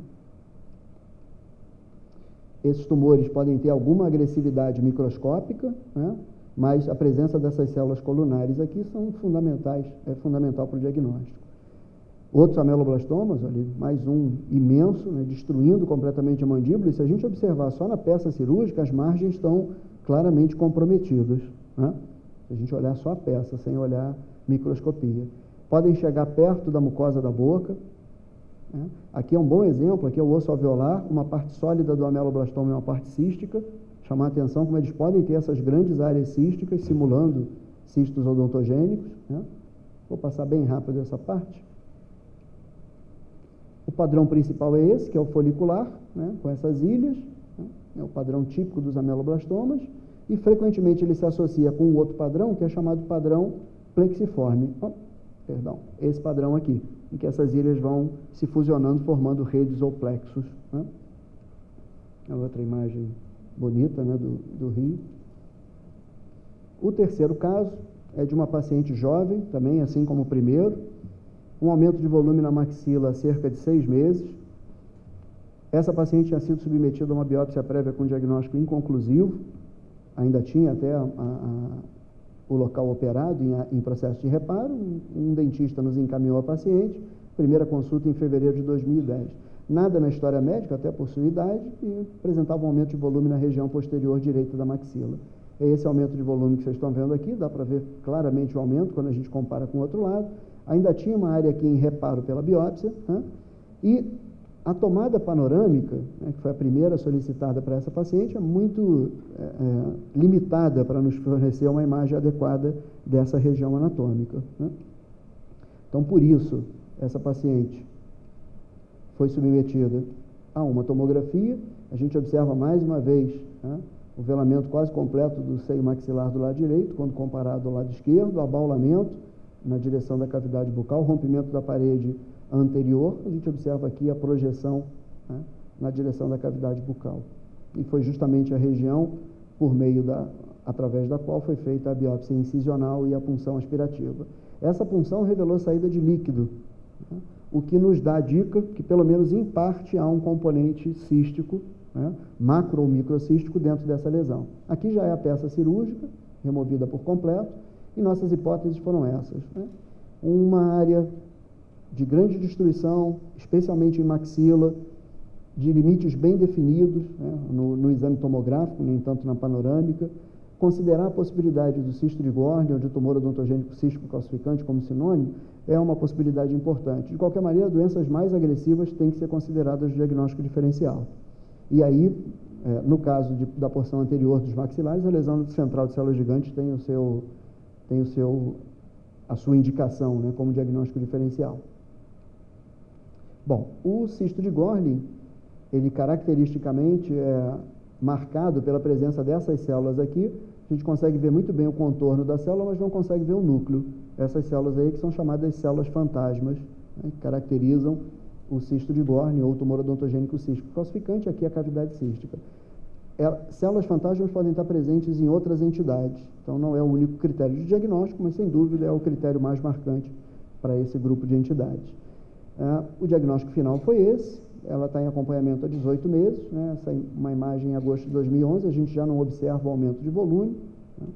B: Esses tumores podem ter alguma agressividade microscópica, né? Mas a presença dessas células colunares aqui são fundamentais, é fundamental para o diagnóstico. Outros ameloblastomas, ali, mais um imenso, né? Destruindo completamente a mandíbula, e se a gente observar só na peça cirúrgica, as margens estão claramente comprometidas, né? Se a gente olhar só a peça, sem olhar microscopia. Podem chegar perto da mucosa da boca, né? Aqui é um bom exemplo, aqui é o osso alveolar, uma parte sólida do ameloblastoma e uma parte cística. Chamar a atenção como eles podem ter essas grandes áreas císticas, simulando cistos odontogênicos, né? Vou passar bem rápido essa parte. O padrão principal é esse, que é o folicular, né? Com essas ilhas, né? É o padrão típico dos ameloblastomas, e frequentemente ele se associa com um outro padrão, que é chamado padrão plexiforme. Esse padrão aqui, em que essas ilhas vão se fusionando, formando redes ou plexos, né? É outra imagem bonita, né, do rio. O terceiro caso é de uma paciente jovem, também assim como o primeiro, um aumento de volume na maxila há cerca de 6 meses. Essa paciente tinha sido submetida a uma biópsia prévia com diagnóstico inconclusivo, ainda tinha até o o local operado em processo de reparo, um dentista nos encaminhou a paciente, primeira consulta em fevereiro de 2010. Nada na história médica, até por sua idade, e apresentava um aumento de volume na região posterior direita da maxila. É esse aumento de volume que vocês estão vendo aqui, dá para ver claramente o aumento quando a gente compara com o outro lado. Ainda tinha uma área aqui em reparo pela biópsia, né? E a tomada panorâmica, né, que foi a primeira solicitada para essa paciente, é muito limitada para nos fornecer uma imagem adequada dessa região anatômica, né? Então, por isso, essa paciente foi submetida a uma tomografia. A gente observa mais uma vez, né, o velamento quase completo do seio maxilar do lado direito, quando comparado ao lado esquerdo, abaulamento na direção da cavidade bucal, rompimento da parede anterior. A gente observa aqui a projeção, né, na direção da cavidade bucal. E foi justamente a região através da qual foi feita a biópsia incisional e a punção aspirativa. Essa punção revelou saída de líquido, né, o que nos dá a dica que, pelo menos em parte, há um componente cístico, né, macro ou microcístico dentro dessa lesão. Aqui já é a peça cirúrgica, removida por completo, e nossas hipóteses foram essas, né? Uma área de grande destruição, especialmente em maxila, de limites bem definidos, né, no exame tomográfico, nem tanto na panorâmica. Considerar a possibilidade do cisto de Gorlin ou de tumor odontogênico cístico calcificante como sinônimo é uma possibilidade importante. De qualquer maneira, doenças mais agressivas têm que ser consideradas no diagnóstico diferencial. E aí, no caso da porção anterior dos maxilares, a lesão central de células gigantes tem a sua indicação, né, como diagnóstico diferencial. Bom, o cisto de Gorlin, ele caracteristicamente é marcado pela presença dessas células aqui. A gente consegue ver muito bem o contorno da célula, mas não consegue ver o núcleo. Essas células aí que são chamadas células fantasmas, né, que caracterizam o cisto de Gorlin ou tumor odontogênico cístico calcificante, aqui a cavidade cística. Células fantasmas podem estar presentes em outras entidades, então não é o único critério de diagnóstico, mas sem dúvida é o critério mais marcante para esse grupo de entidades. O diagnóstico final foi esse. Ela está em acompanhamento há 18 meses, né? Essa é uma imagem em agosto de 2011, a gente já não observa o aumento de volume, né,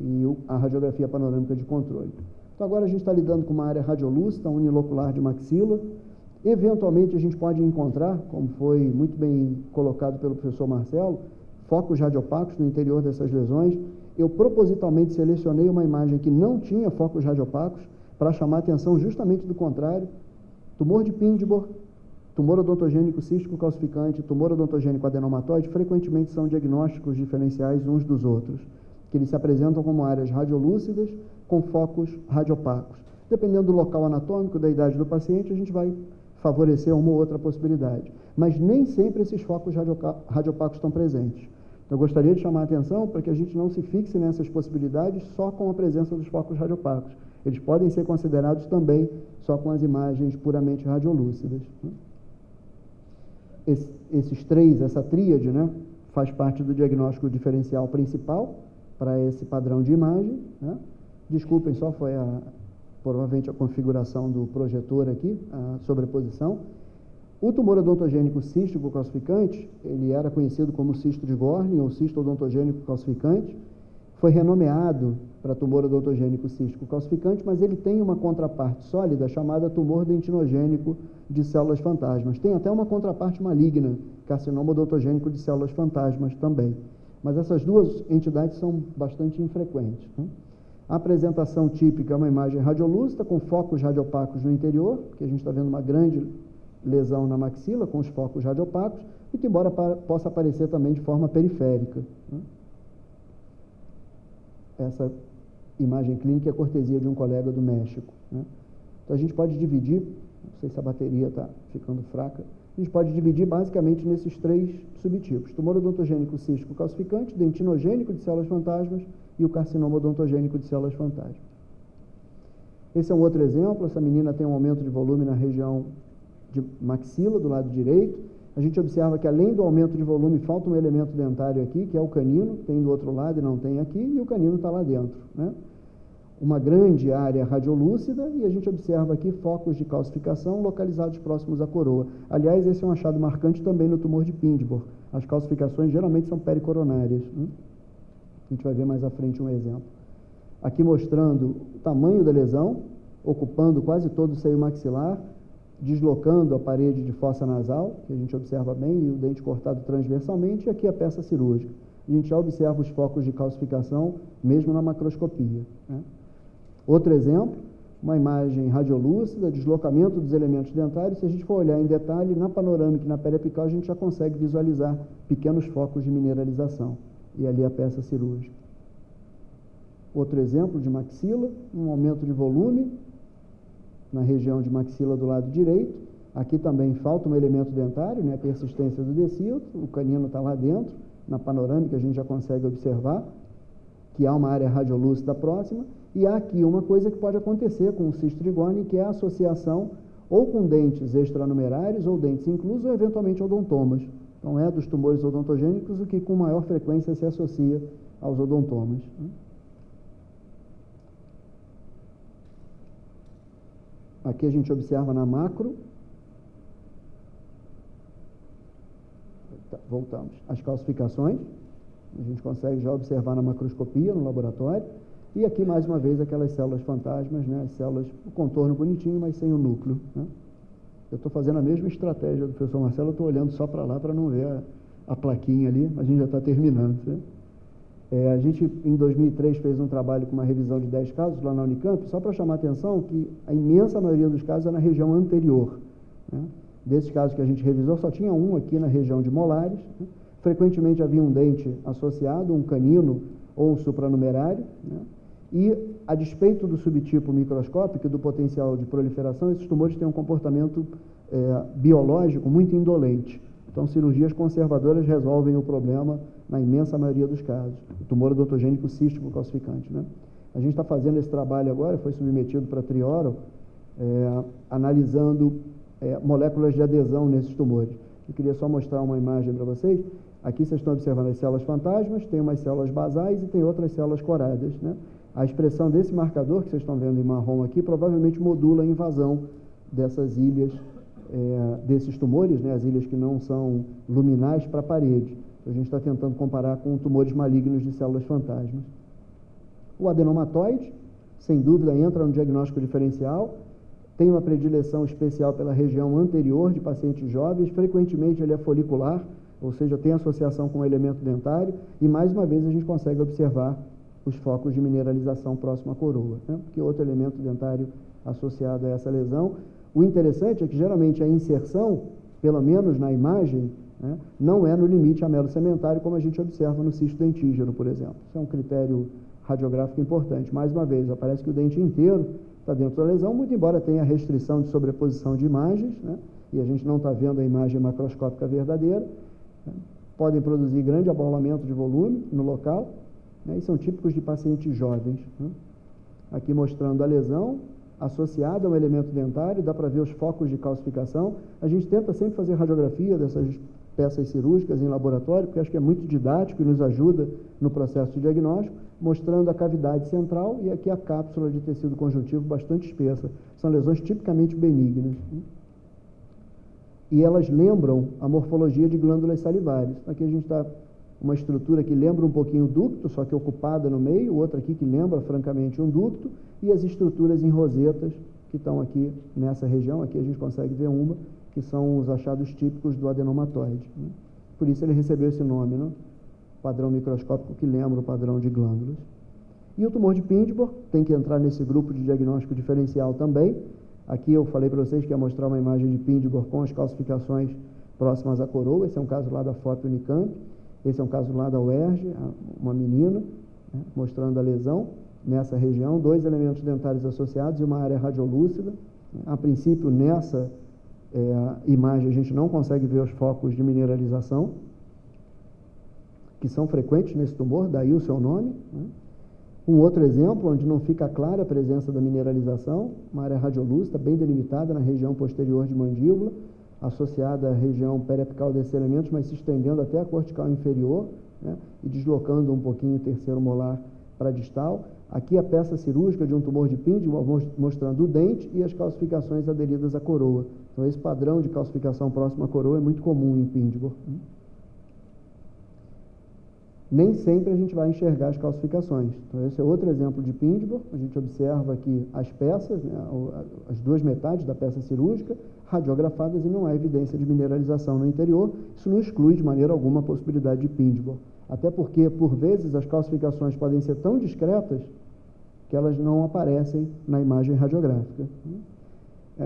B: e a radiografia panorâmica de controle. Então agora a gente está lidando com uma área radiolúcida, unilocular de maxila. Eventualmente a gente pode encontrar, como foi muito bem colocado pelo professor Marcelo, focos radiopacos no interior dessas lesões. Eu propositalmente selecionei uma imagem que não tinha focos radiopacos para chamar a atenção justamente do contrário. Tumor de Pindborg, tumor odontogênico cístico calcificante, tumor odontogênico adenomatoide, frequentemente são diagnósticos diferenciais uns dos outros, que eles se apresentam como áreas radiolúcidas com focos radiopacos. Dependendo do local anatômico, da idade do paciente, a gente vai favorecer uma ou outra possibilidade. Mas nem sempre esses focos radiopacos estão presentes. Eu gostaria de chamar a atenção para que a gente não se fixe nessas possibilidades só com a presença dos focos radiopacos. Eles podem ser considerados também só com as imagens puramente radiolúcidas. Esses três, essa tríade, né, faz parte do diagnóstico diferencial principal para esse padrão de imagem, né? Desculpem, só foi provavelmente a configuração do projetor aqui, a sobreposição. O tumor odontogênico cístico calcificante, ele era conhecido como cisto de Gorlin ou cisto odontogênico calcificante, foi renomeado para tumor odontogênico cístico calcificante, mas ele tem uma contraparte sólida chamada tumor dentinogênico de células fantasmas. Tem até uma contraparte maligna, carcinoma odontogênico de células fantasmas também. Mas essas duas entidades são bastante infrequentes, né? A apresentação típica é uma imagem radiolúcida com focos radiopacos no interior, que a gente está vendo uma grande lesão na maxila com os focos radiopacos, e embora possa aparecer também de forma periférica, né? Essa imagem clínica é cortesia de um colega do México, né? Então a gente pode dividir, não sei se a bateria está ficando fraca, a gente pode dividir basicamente nesses três subtipos: tumor odontogênico cístico calcificante, dentinogênico de células fantasmas e o carcinoma odontogênico de células fantasmas. Esse é um outro exemplo. Essa menina tem um aumento de volume na região de maxila, do lado direito. A gente observa que, além do aumento de volume, falta um elemento dentário aqui, que é o canino, tem do outro lado e não tem aqui, e o canino está lá dentro, né? Uma grande área radiolúcida, e a gente observa aqui focos de calcificação localizados próximos à coroa. Aliás, esse é um achado marcante também no tumor de Pindborg. As calcificações geralmente são pericoronárias, né? A gente vai ver mais à frente um exemplo. aqui mostrando o tamanho da lesão, ocupando quase todo o seio maxilar, deslocando a parede de fossa nasal, que a gente observa bem, e o dente cortado transversalmente, e aqui a peça cirúrgica. A gente já observa os focos de calcificação, mesmo na macroscopia, né? Outro exemplo, uma imagem radiolúcida, deslocamento dos elementos dentários. Se a gente for olhar em detalhe, na panorâmica e na periapical, a gente já consegue visualizar pequenos focos de mineralização. E ali a peça cirúrgica. Outro exemplo de maxila, um aumento de volume na região de maxila do lado direito. Aqui também falta um elemento dentário, né, a persistência do decílio, o canino está lá dentro. Na panorâmica a gente já consegue observar que há uma área radiolúcida próxima. E há aqui uma coisa que pode acontecer com o cisto trigone, que é a associação ou com dentes extranumerários, ou dentes inclusos, ou eventualmente odontomas. Então, é dos tumores odontogênicos o que com maior frequência se associa aos odontomas. Aqui a gente observa na macro. Voltamos. As calcificações. A gente consegue já observar na macroscopia, no laboratório. E aqui, mais uma vez, aquelas células fantasmas, né? As células, o contorno bonitinho, mas sem o núcleo, né? Eu estou fazendo a mesma estratégia do professor Marcelo, eu estou olhando só para lá para não ver a plaquinha ali, mas a gente já está terminando. Né? A gente, em 2003, fez um trabalho com uma revisão de 10 casos lá na Unicamp, só para chamar a atenção que a imensa maioria dos casos é na região anterior. Né? Desses casos que a gente revisou, só tinha um aqui na região de molares. Né? Frequentemente havia um dente associado, um canino ou um supranumerário, né? E, a despeito do subtipo microscópico e do potencial de proliferação, esses tumores têm um comportamento biológico muito indolente. Então, cirurgias conservadoras resolvem o problema na imensa maioria dos casos. O tumor odontogênico cístico calcificante, né? A gente está fazendo esse trabalho agora, foi submetido para Trioro, analisando moléculas de adesão nesses tumores. Eu queria só mostrar uma imagem para vocês. Aqui vocês estão observando as células fantasmas, tem umas células basais e tem outras células coradas, né? A expressão desse marcador, que vocês estão vendo em marrom aqui, provavelmente modula a invasão dessas ilhas, desses tumores, né? As ilhas que não são luminais para a parede. Então, a gente está tentando comparar com tumores malignos de células fantasmas. O adenomatoide, sem dúvida, entra no diagnóstico diferencial, tem uma predileção especial pela região anterior de pacientes jovens, frequentemente ele é folicular, ou seja, tem associação com o elemento dentário, e mais uma vez a gente consegue observar os focos de mineralização próximo à coroa, né? Que outro elemento dentário associado a essa lesão. O interessante é que geralmente a inserção, pelo menos na imagem, né, não é no limite amelo-sementário, como a gente observa no cisto dentígeno, por exemplo. Isso é um critério radiográfico importante. Mais uma vez, aparece que o dente inteiro está dentro da lesão, muito embora tenha restrição de sobreposição de imagens, né, e a gente não está vendo a imagem macroscópica verdadeira, né, podem produzir grande abaulamento de volume no local, né, e são típicos de pacientes jovens. Né. Aqui mostrando a lesão associada a um elemento dentário, dá para ver os focos de calcificação. A gente tenta sempre fazer radiografia dessas peças cirúrgicas em laboratório, porque acho que é muito didático e nos ajuda no processo de diagnóstico, mostrando a cavidade central e aqui a cápsula de tecido conjuntivo bastante espessa. São lesões tipicamente benignas. E elas lembram a morfologia de glândulas salivares. Aqui a gente está uma estrutura que lembra um pouquinho o ducto, só que ocupada no meio, outra aqui que lembra francamente um ducto, e as estruturas em rosetas que estão aqui nessa região. Aqui a gente consegue ver uma, que são os achados típicos do adenomatoide. Né? Por isso ele recebeu esse nome, né? Padrão microscópico que lembra o padrão de glândulas. E o tumor de Pindborn tem que entrar nesse grupo de diagnóstico diferencial também. Aqui eu falei para vocês que ia mostrar uma imagem de Pindborn com as calcificações próximas à coroa. Esse é um caso lá da foto Unicamp. Esse é um caso lá da UERJ, uma menina, né, mostrando a lesão nessa região, 2 elementos dentários associados e uma área radiolúcida. A princípio, nessa imagem, a gente não consegue ver os focos de mineralização, que são frequentes nesse tumor, daí o seu nome. Né. Um outro exemplo, onde não fica clara a presença da mineralização, uma área radiolúcida, bem delimitada na região posterior de mandíbula, associada à região periapical desses elementos, mas se estendendo até a cortical inferior, né, e deslocando um pouquinho o terceiro molar para a distal. Aqui a peça cirúrgica de um tumor de Pindborn, mostrando o dente e as calcificações aderidas à coroa. Então, esse padrão de calcificação próxima à coroa é muito comum em Pindborn. nem sempre a gente vai enxergar as calcificações. Então, esse é outro exemplo de Pindborn. A gente observa aqui as peças, né, as duas metades da peça cirúrgica, radiografadas, e não há evidência de mineralização no interior. Isso não exclui de maneira alguma a possibilidade de Pindborn. Até porque, por vezes, as calcificações podem ser tão discretas que elas não aparecem na imagem radiográfica.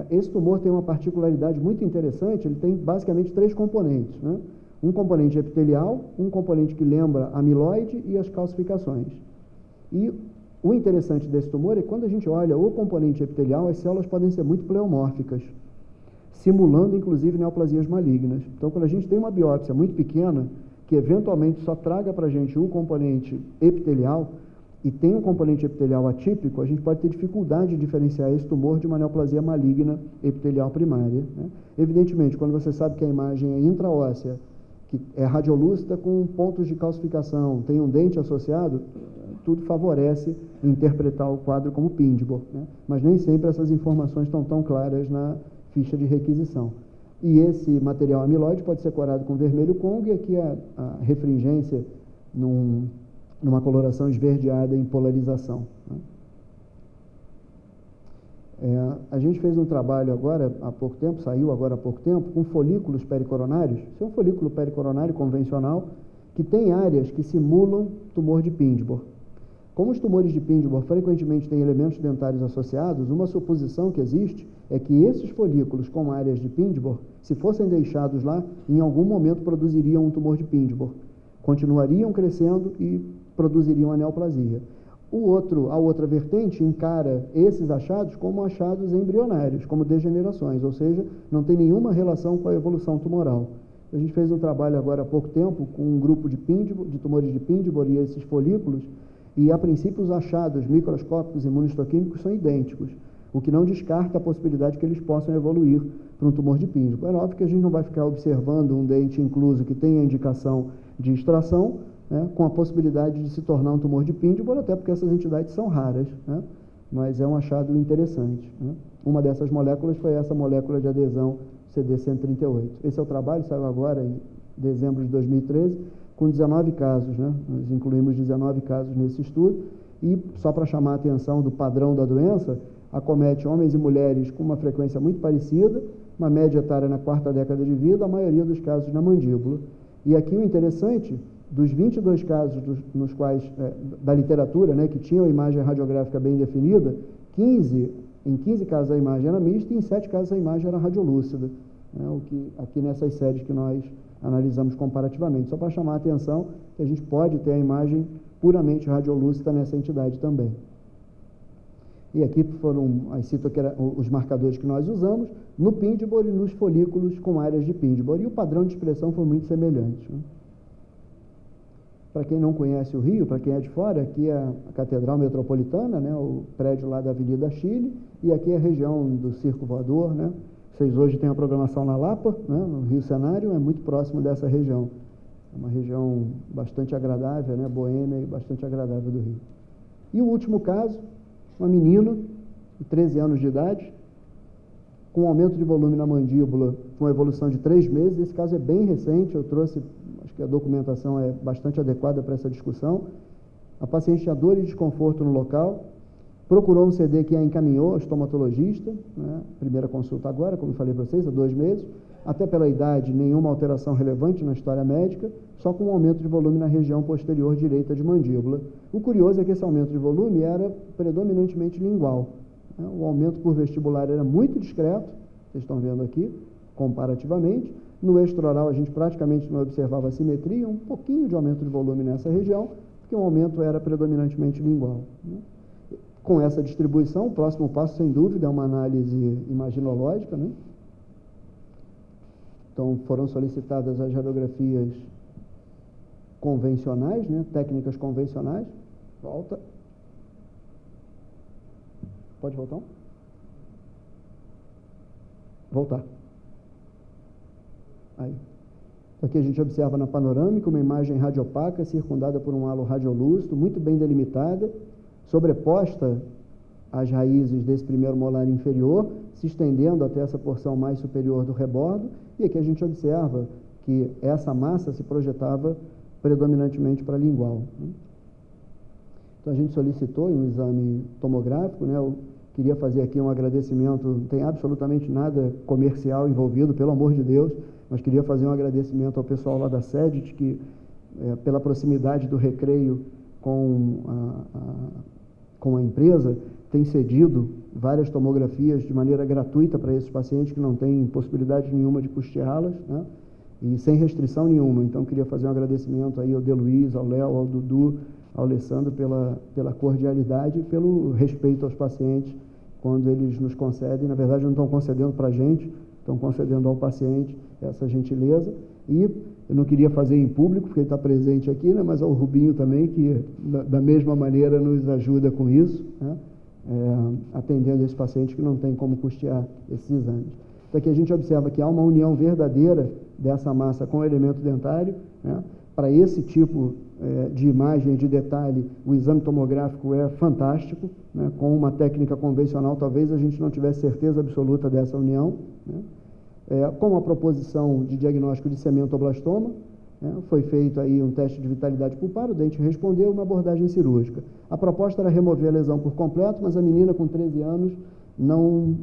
B: Esse tumor tem uma particularidade muito interessante. Ele tem basicamente 3 componentes, né? Um componente epitelial, um componente que lembra amiloide e as calcificações. E o interessante desse tumor é que quando a gente olha o componente epitelial, as células podem ser muito pleomórficas, simulando inclusive neoplasias malignas. Então, quando a gente tem uma biópsia muito pequena, que eventualmente só traga para a gente o componente epitelial, e tem um componente epitelial atípico, a gente pode ter dificuldade de diferenciar esse tumor de uma neoplasia maligna epitelial primária, né? Evidentemente, quando você sabe que a imagem é intraóssea, que é radiolúcida com pontos de calcificação, tem um dente associado, tudo favorece interpretar o quadro como Pindborn, né? Mas nem sempre essas informações estão tão claras na ficha de requisição. E esse material amiloide pode ser corado com vermelho Kong, e aqui a refringência numa coloração esverdeada em polarização, né? A gente fez um trabalho agora há pouco tempo, saiu agora há pouco tempo, com folículos pericoronários. Isso é um folículo pericoronário convencional que tem áreas que simulam tumor de Pindborn. Como os tumores de Pindborn frequentemente têm elementos dentários associados, uma suposição que existe é que esses folículos com áreas de Pindborn, se fossem deixados lá, em algum momento produziriam um tumor de Pindborn. Continuariam crescendo e produziriam a neoplasia. A outra vertente encara esses achados como achados embrionários, como degenerações, ou seja, não tem nenhuma relação com a evolução tumoral. A gente fez um trabalho agora há pouco tempo com um grupo de tumores de Pindborn e esses folículos, e a princípio os achados microscópicos e imunohistoquímicos são idênticos, o que não descarta a possibilidade que eles possam evoluir para um tumor de Pindborn. É óbvio que a gente não vai ficar observando um dente incluso que tenha indicação de extração, né, com a possibilidade de se tornar um tumor de Pindborn, até porque essas entidades são raras, né, mas é um achado interessante, né. Uma dessas moléculas foi essa molécula de adesão CD138. Esse é o trabalho, saiu agora em dezembro de 2013, com 19 casos, né, nós incluímos 19 casos nesse estudo, e só para chamar a atenção do padrão da doença, acomete homens e mulheres com uma frequência muito parecida, uma média etária na 4ª década de vida, a maioria dos casos na mandíbula. E aqui o interessante, dos 22 casos nos quais, da literatura, né, que tinham a imagem radiográfica bem definida, em 15 casos a imagem era mista e em 7 casos a imagem era radiolúcida, né, o que aqui nessas séries que nós analisamos comparativamente, só para chamar a atenção que a gente pode ter a imagem puramente radiolúcida nessa entidade também. E aqui cito aqui os marcadores que nós usamos no Pindborn e nos folículos com áreas de Pindborn, e o padrão de expressão foi muito semelhante, né? Para quem não conhece o Rio, para quem é de fora, aqui é a Catedral Metropolitana, né, o prédio lá da Avenida Chile, e aqui é a região do Circo Voador, né? Vocês hoje têm a programação na Lapa, né, no Rio Cenário, é muito próximo dessa região. É uma região bastante agradável, né, boêmia e bastante agradável do Rio. E o último caso, uma menina de 13 anos de idade, com um aumento de volume na mandíbula, com evolução de 3 meses. Esse caso é bem recente, eu trouxe, acho que a documentação é bastante adequada para essa discussão. A paciente tinha dor e desconforto no local, procurou um CD que a encaminhou ao estomatologista, né, primeira consulta agora, como eu falei para vocês, há 2 meses, até pela idade, nenhuma alteração relevante na história médica, só com um aumento de volume na região posterior direita de mandíbula. O curioso é que esse aumento de volume era predominantemente lingual, né? O aumento por vestibular era muito discreto, vocês estão vendo aqui, comparativamente. No extraoral a gente praticamente não observava simetria, um pouquinho de aumento de volume nessa região, porque o aumento era predominantemente lingual, né? Com essa distribuição, o próximo passo, sem dúvida, é uma análise imaginológica, né? Então, foram solicitadas as radiografias convencionais, né? Técnicas convencionais. Volta. Pode voltar? Voltar. Aí. Aqui a gente observa na panorâmica uma imagem radiopaca circundada por um halo radiolúcido, muito bem delimitada, sobreposta às raízes desse primeiro molar inferior, se estendendo até essa porção mais superior do rebordo, e aqui a gente observa que essa massa se projetava predominantemente para lingual, né? Então, a gente solicitou um exame tomográfico, né? Eu queria fazer aqui um agradecimento, não tem absolutamente nada comercial envolvido, pelo amor de Deus, mas queria fazer um agradecimento ao pessoal lá da SEDIT, que, pela proximidade do Recreio com a empresa, tem cedido várias tomografias de maneira gratuita para esses pacientes que não têm possibilidade nenhuma de custeá-las, né? E sem restrição nenhuma. Então, queria fazer um agradecimento aí ao Deluiz, ao Léo, ao Dudu, ao Alessandro pela cordialidade e pelo respeito aos pacientes quando eles nos concedem. Na verdade, não estão concedendo para a gente, estão concedendo ao paciente essa gentileza. E eu não queria fazer em público, porque ele está presente aqui, né? Mas ao Rubinho também, que da mesma maneira nos ajuda com isso, né? Atendendo esses pacientes que não têm como custear esses exames. Então, aqui a gente observa que há uma união verdadeira dessa massa com o elemento dentário, né? Para esse tipo de imagem, de detalhe, o exame tomográfico é fantástico, né? Com uma técnica convencional, talvez a gente não tivesse certeza absoluta dessa união, né? Com a proposição de diagnóstico de cementoblastoma, né? Foi feito aí um teste de vitalidade pulpar, o dente respondeu, uma abordagem cirúrgica. A proposta era remover a lesão por completo, mas a menina com 13 anos não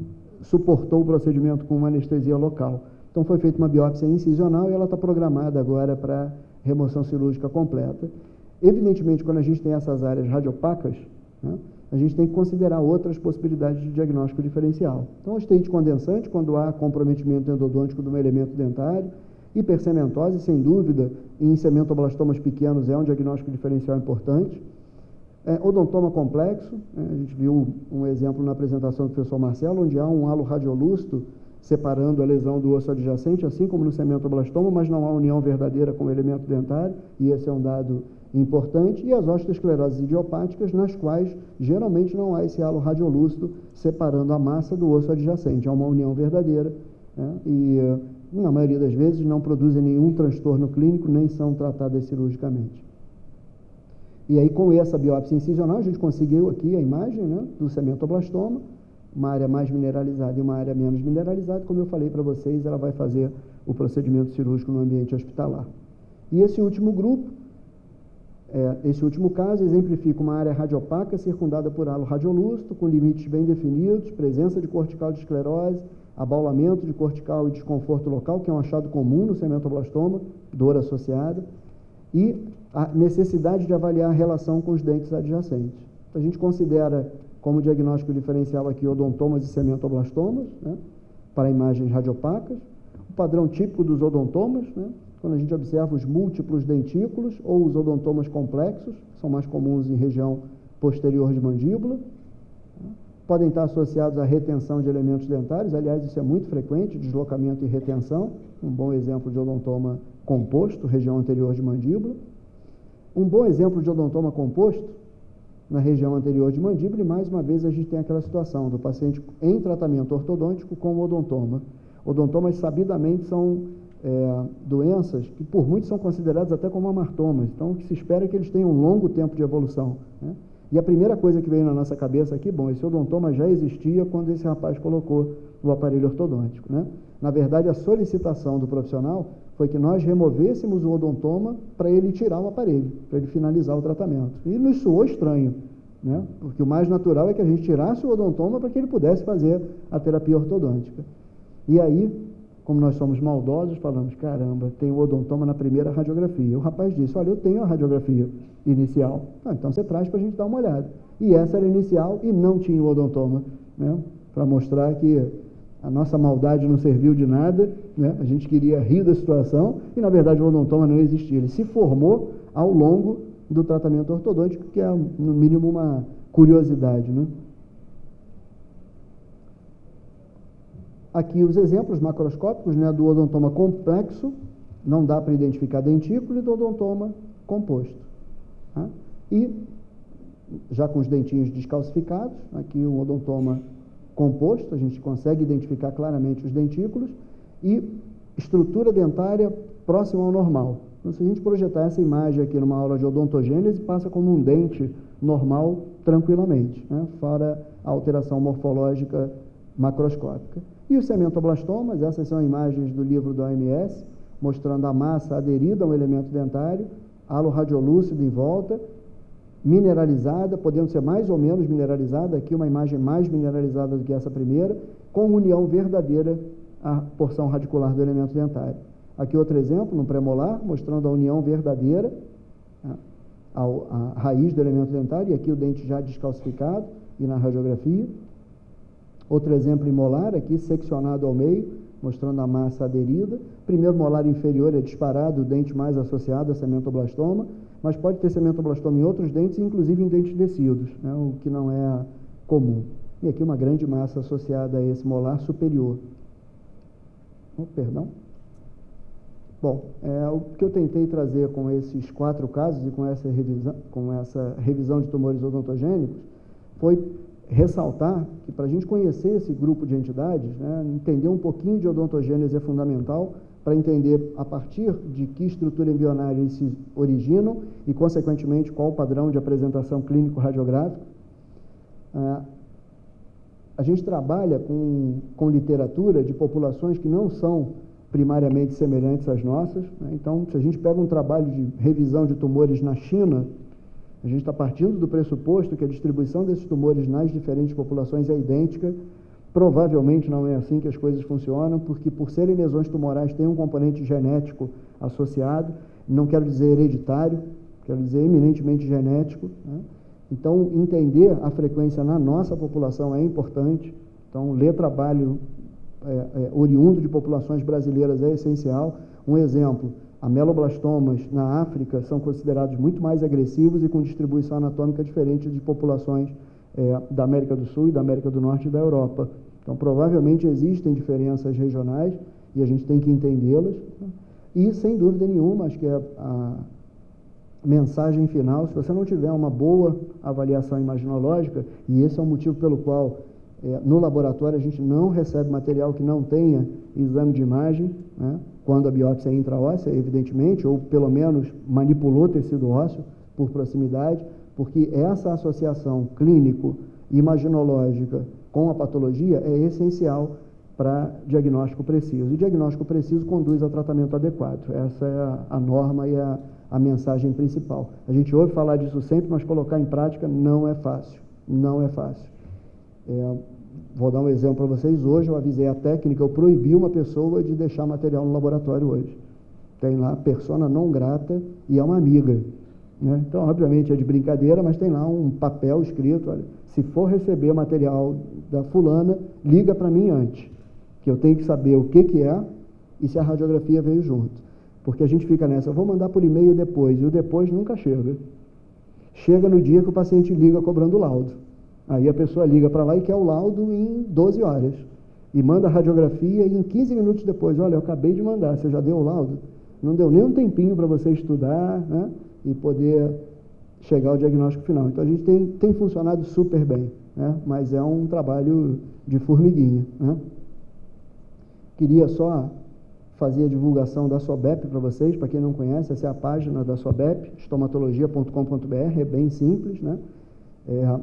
B: suportou o procedimento com uma anestesia local. Então, foi feita uma biópsia incisional e ela está programada agora para remoção cirúrgica completa. Evidentemente, quando a gente tem essas áreas radiopacas, né, a gente tem que considerar outras possibilidades de diagnóstico diferencial. Então, ostente condensante, quando há comprometimento endodôntico do elemento dentário, hipercementose, sem dúvida, em cementoblastomas pequenos é um diagnóstico diferencial importante. Odontoma complexo, a gente viu um exemplo na apresentação do professor Marcelo, onde há um halo radiolusto separando a lesão do osso adjacente, assim como no cementoblastoma, mas não há união verdadeira com o elemento dentário, e esse é um dado importante. E as osteoescleroses idiopáticas, nas quais geralmente não há esse halo radiolusto separando a massa do osso adjacente, há uma união verdadeira, né? E na maioria das vezes não produzem nenhum transtorno clínico, nem são tratadas cirurgicamente. E aí, com essa biópsia incisional, a gente conseguiu aqui a imagem, né, do cementoblastoma, uma área mais mineralizada e uma área menos mineralizada. Como eu falei para vocês, ela vai fazer o procedimento cirúrgico no ambiente hospitalar. E esse último grupo, esse último caso, exemplifica uma área radiopaca circundada por halo radiolusto, com limites bem definidos, presença de cortical de esclerose, abaulamento de cortical e desconforto local, que é um achado comum no cementoblastoma, dor associada, e a necessidade de avaliar a relação com os dentes adjacentes. Então, a gente considera como diagnóstico diferencial aqui odontomas e cementoblastomas, né, para imagens radiopacas. O padrão típico dos odontomas, né, quando a gente observa os múltiplos dentículos ou os odontomas complexos, são mais comuns em região posterior de mandíbula. Podem estar associados à retenção de elementos dentários, aliás, isso é muito frequente, deslocamento e retenção, um bom exemplo de odontoma composto, região anterior de mandíbula. Um bom exemplo de odontoma composto, na região anterior de mandíbula, e mais uma vez a gente tem aquela situação do paciente em tratamento ortodôntico com odontoma. Odontomas, sabidamente, são doenças que por muitos são consideradas até como amartomas, então o que se espera é que eles tenham um longo tempo de evolução, né? E a primeira coisa que veio na nossa cabeça aqui, bom, esse odontoma já existia quando esse rapaz colocou o aparelho ortodôntico, né? Na verdade, a solicitação do profissional foi que nós removêssemos o odontoma para ele tirar o aparelho, para ele finalizar o tratamento. E nos soou estranho, né? Porque o mais natural é que a gente tirasse o odontoma para que ele pudesse fazer a terapia ortodôntica. E aí, como nós somos maldosos, falamos, caramba, tem o odontoma na primeira radiografia. O rapaz disse, olha, eu tenho a radiografia inicial. Então você traz para a gente dar uma olhada. E essa era a inicial e não tinha o odontoma, né? Para mostrar que a nossa maldade não serviu de nada, né? A gente queria rir da situação e, na verdade, o odontoma não existia. Ele se formou ao longo do tratamento ortodôntico, que é, no mínimo, uma curiosidade, né? Aqui os exemplos macroscópicos, né, do odontoma complexo, não dá para identificar dentículo, e do odontoma composto. Tá? E, já com os dentinhos descalcificados, aqui o odontoma composto, a gente consegue identificar claramente os dentículos, e estrutura dentária próxima ao normal. Então, se a gente projetar essa imagem aqui numa aula de odontogênese, passa como um dente normal tranquilamente, né, fora a alteração morfológica macroscópica. E os cementoblastomas, essas são imagens do livro da OMS, mostrando a massa aderida a um elemento dentário, halo radiolúcido em volta, mineralizada, podendo ser mais ou menos mineralizada, aqui uma imagem mais mineralizada do que essa primeira, com união verdadeira à porção radicular do elemento dentário. Aqui outro exemplo, no premolar, mostrando a união verdadeira, a raiz do elemento dentário, e aqui o dente já descalcificado, e na radiografia. Outro exemplo em molar, aqui seccionado ao meio, mostrando a massa aderida. Primeiro molar inferior é disparado, o dente mais associado a cementoblastoma, mas pode ter cementoblastoma em outros dentes, inclusive em dentes descidos, né, o que não é comum. E aqui uma grande massa associada a esse molar superior. Oh, perdão. Bom, o que eu tentei trazer com esses 4 casos e com essa revisão de tumores odontogênicos foi ressaltar que, para a gente conhecer esse grupo de entidades, né, entender um pouquinho de odontogênese é fundamental para entender a partir de que estrutura embrionária eles se originam e, consequentemente, qual o padrão de apresentação clínico-radiográfica. A gente trabalha com literatura de populações que não são primariamente semelhantes às nossas, né? Então, se a gente pega um trabalho de revisão de tumores na China, a gente está partindo do pressuposto que a distribuição desses tumores nas diferentes populações é idêntica. Provavelmente não é assim que as coisas funcionam, porque por serem lesões tumorais tem um componente genético associado, não quero dizer hereditário, quero dizer eminentemente genético, né? Então, entender a frequência na nossa população é importante. Então, ler trabalho oriundo de populações brasileiras é essencial. Um exemplo, ameloblastomas na África são considerados muito mais agressivos e com distribuição anatômica diferente de populações da América do Sul e da América do Norte e da Europa. Então, provavelmente existem diferenças regionais e a gente tem que entendê-las. E, sem dúvida nenhuma, acho que a mensagem final, se você não tiver uma boa avaliação imaginológica, e esse é o motivo pelo qual no laboratório a gente não recebe material que não tenha exame de imagem, né, quando a biópsia é intraóssea, evidentemente, ou pelo menos manipulou tecido ósseo por proximidade, porque essa associação clínico-imaginológica com a patologia é essencial para diagnóstico preciso. E diagnóstico preciso conduz a tratamento adequado. Essa é a norma e a mensagem principal. A gente ouve falar disso sempre, mas colocar em prática não é fácil. Não é fácil. Vou dar um exemplo para vocês. Hoje eu avisei a técnica, eu proibi uma pessoa de deixar material no laboratório hoje. Tem lá persona não grata e é uma amiga, né? Então, obviamente é de brincadeira, mas tem lá um papel escrito, olha, se for receber material da fulana, liga para mim antes, que eu tenho que saber o que é e se a radiografia veio junto. Porque a gente fica nessa, eu vou mandar por e-mail depois, e o depois nunca chega. Chega no dia que o paciente liga cobrando o laudo. Aí a pessoa liga para lá e quer o laudo em 12 horas. E manda a radiografia e em 15 minutos depois, olha, eu acabei de mandar, você já deu o laudo? Não deu nem um tempinho para você estudar, né, e poder chegar ao diagnóstico final. Então a gente tem funcionado super bem, né, mas é um trabalho de formiguinha, né. Queria só fazer a divulgação da SOBEP para vocês, para quem não conhece, essa é a página da SOBEP, estomatologia.com.br, é bem simples, né.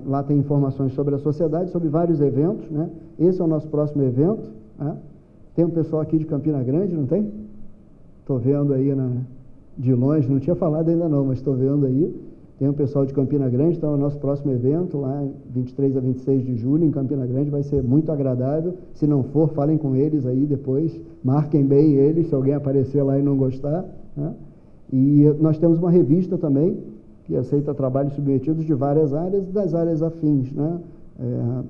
B: Lá tem informações sobre a sociedade, sobre vários eventos, né? Esse é o nosso próximo evento, né? Tem um pessoal aqui de Campina Grande, não tem? Estou vendo aí de longe, não tinha falado ainda não, mas estou vendo aí. Tem um pessoal de Campina Grande, então é o nosso próximo evento, lá 23 a 26 de julho, em Campina Grande, vai ser muito agradável. Se não for, falem com eles aí depois, marquem bem eles, se alguém aparecer lá e não gostar, né? E nós temos uma revista também, que aceita trabalhos submetidos de várias áreas, das áreas afins, né?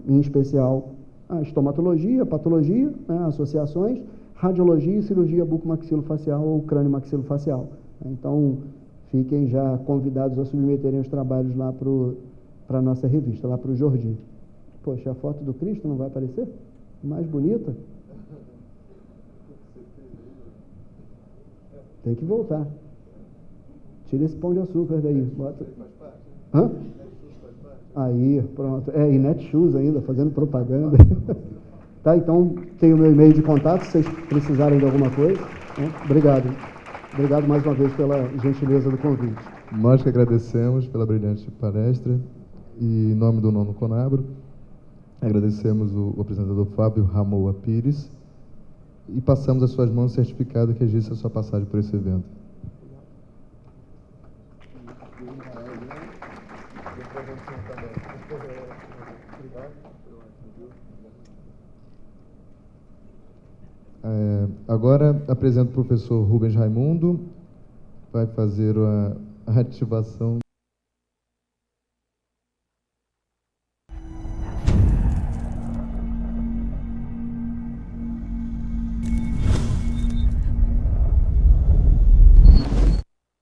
B: Em especial a estomatologia, a patologia, né? Associações, radiologia e cirurgia bucomaxilofacial ou crânio-maxilofacial. Então, fiquem já convidados a submeterem os trabalhos lá para a nossa revista, lá para o Jordi. Poxa, a foto do Cristo não vai aparecer? Mais bonita? Tem que voltar. Tira esse pão de açúcar daí. Bota. Hã? Aí, pronto. E Netshoes ainda, fazendo propaganda. Tá, então, tem o meu e-mail de contato, se vocês precisarem de alguma coisa. Né? Obrigado. Obrigado mais uma vez pela gentileza do convite.
A: Nós que agradecemos pela brilhante palestra e em nome do Nono Conabro, agradecemos o apresentador Fábio Ramoa Pires e passamos às suas mãos o certificado que registra a sua passagem por esse evento. Agora apresento o professor Rubens Raimundo, vai fazer a ativação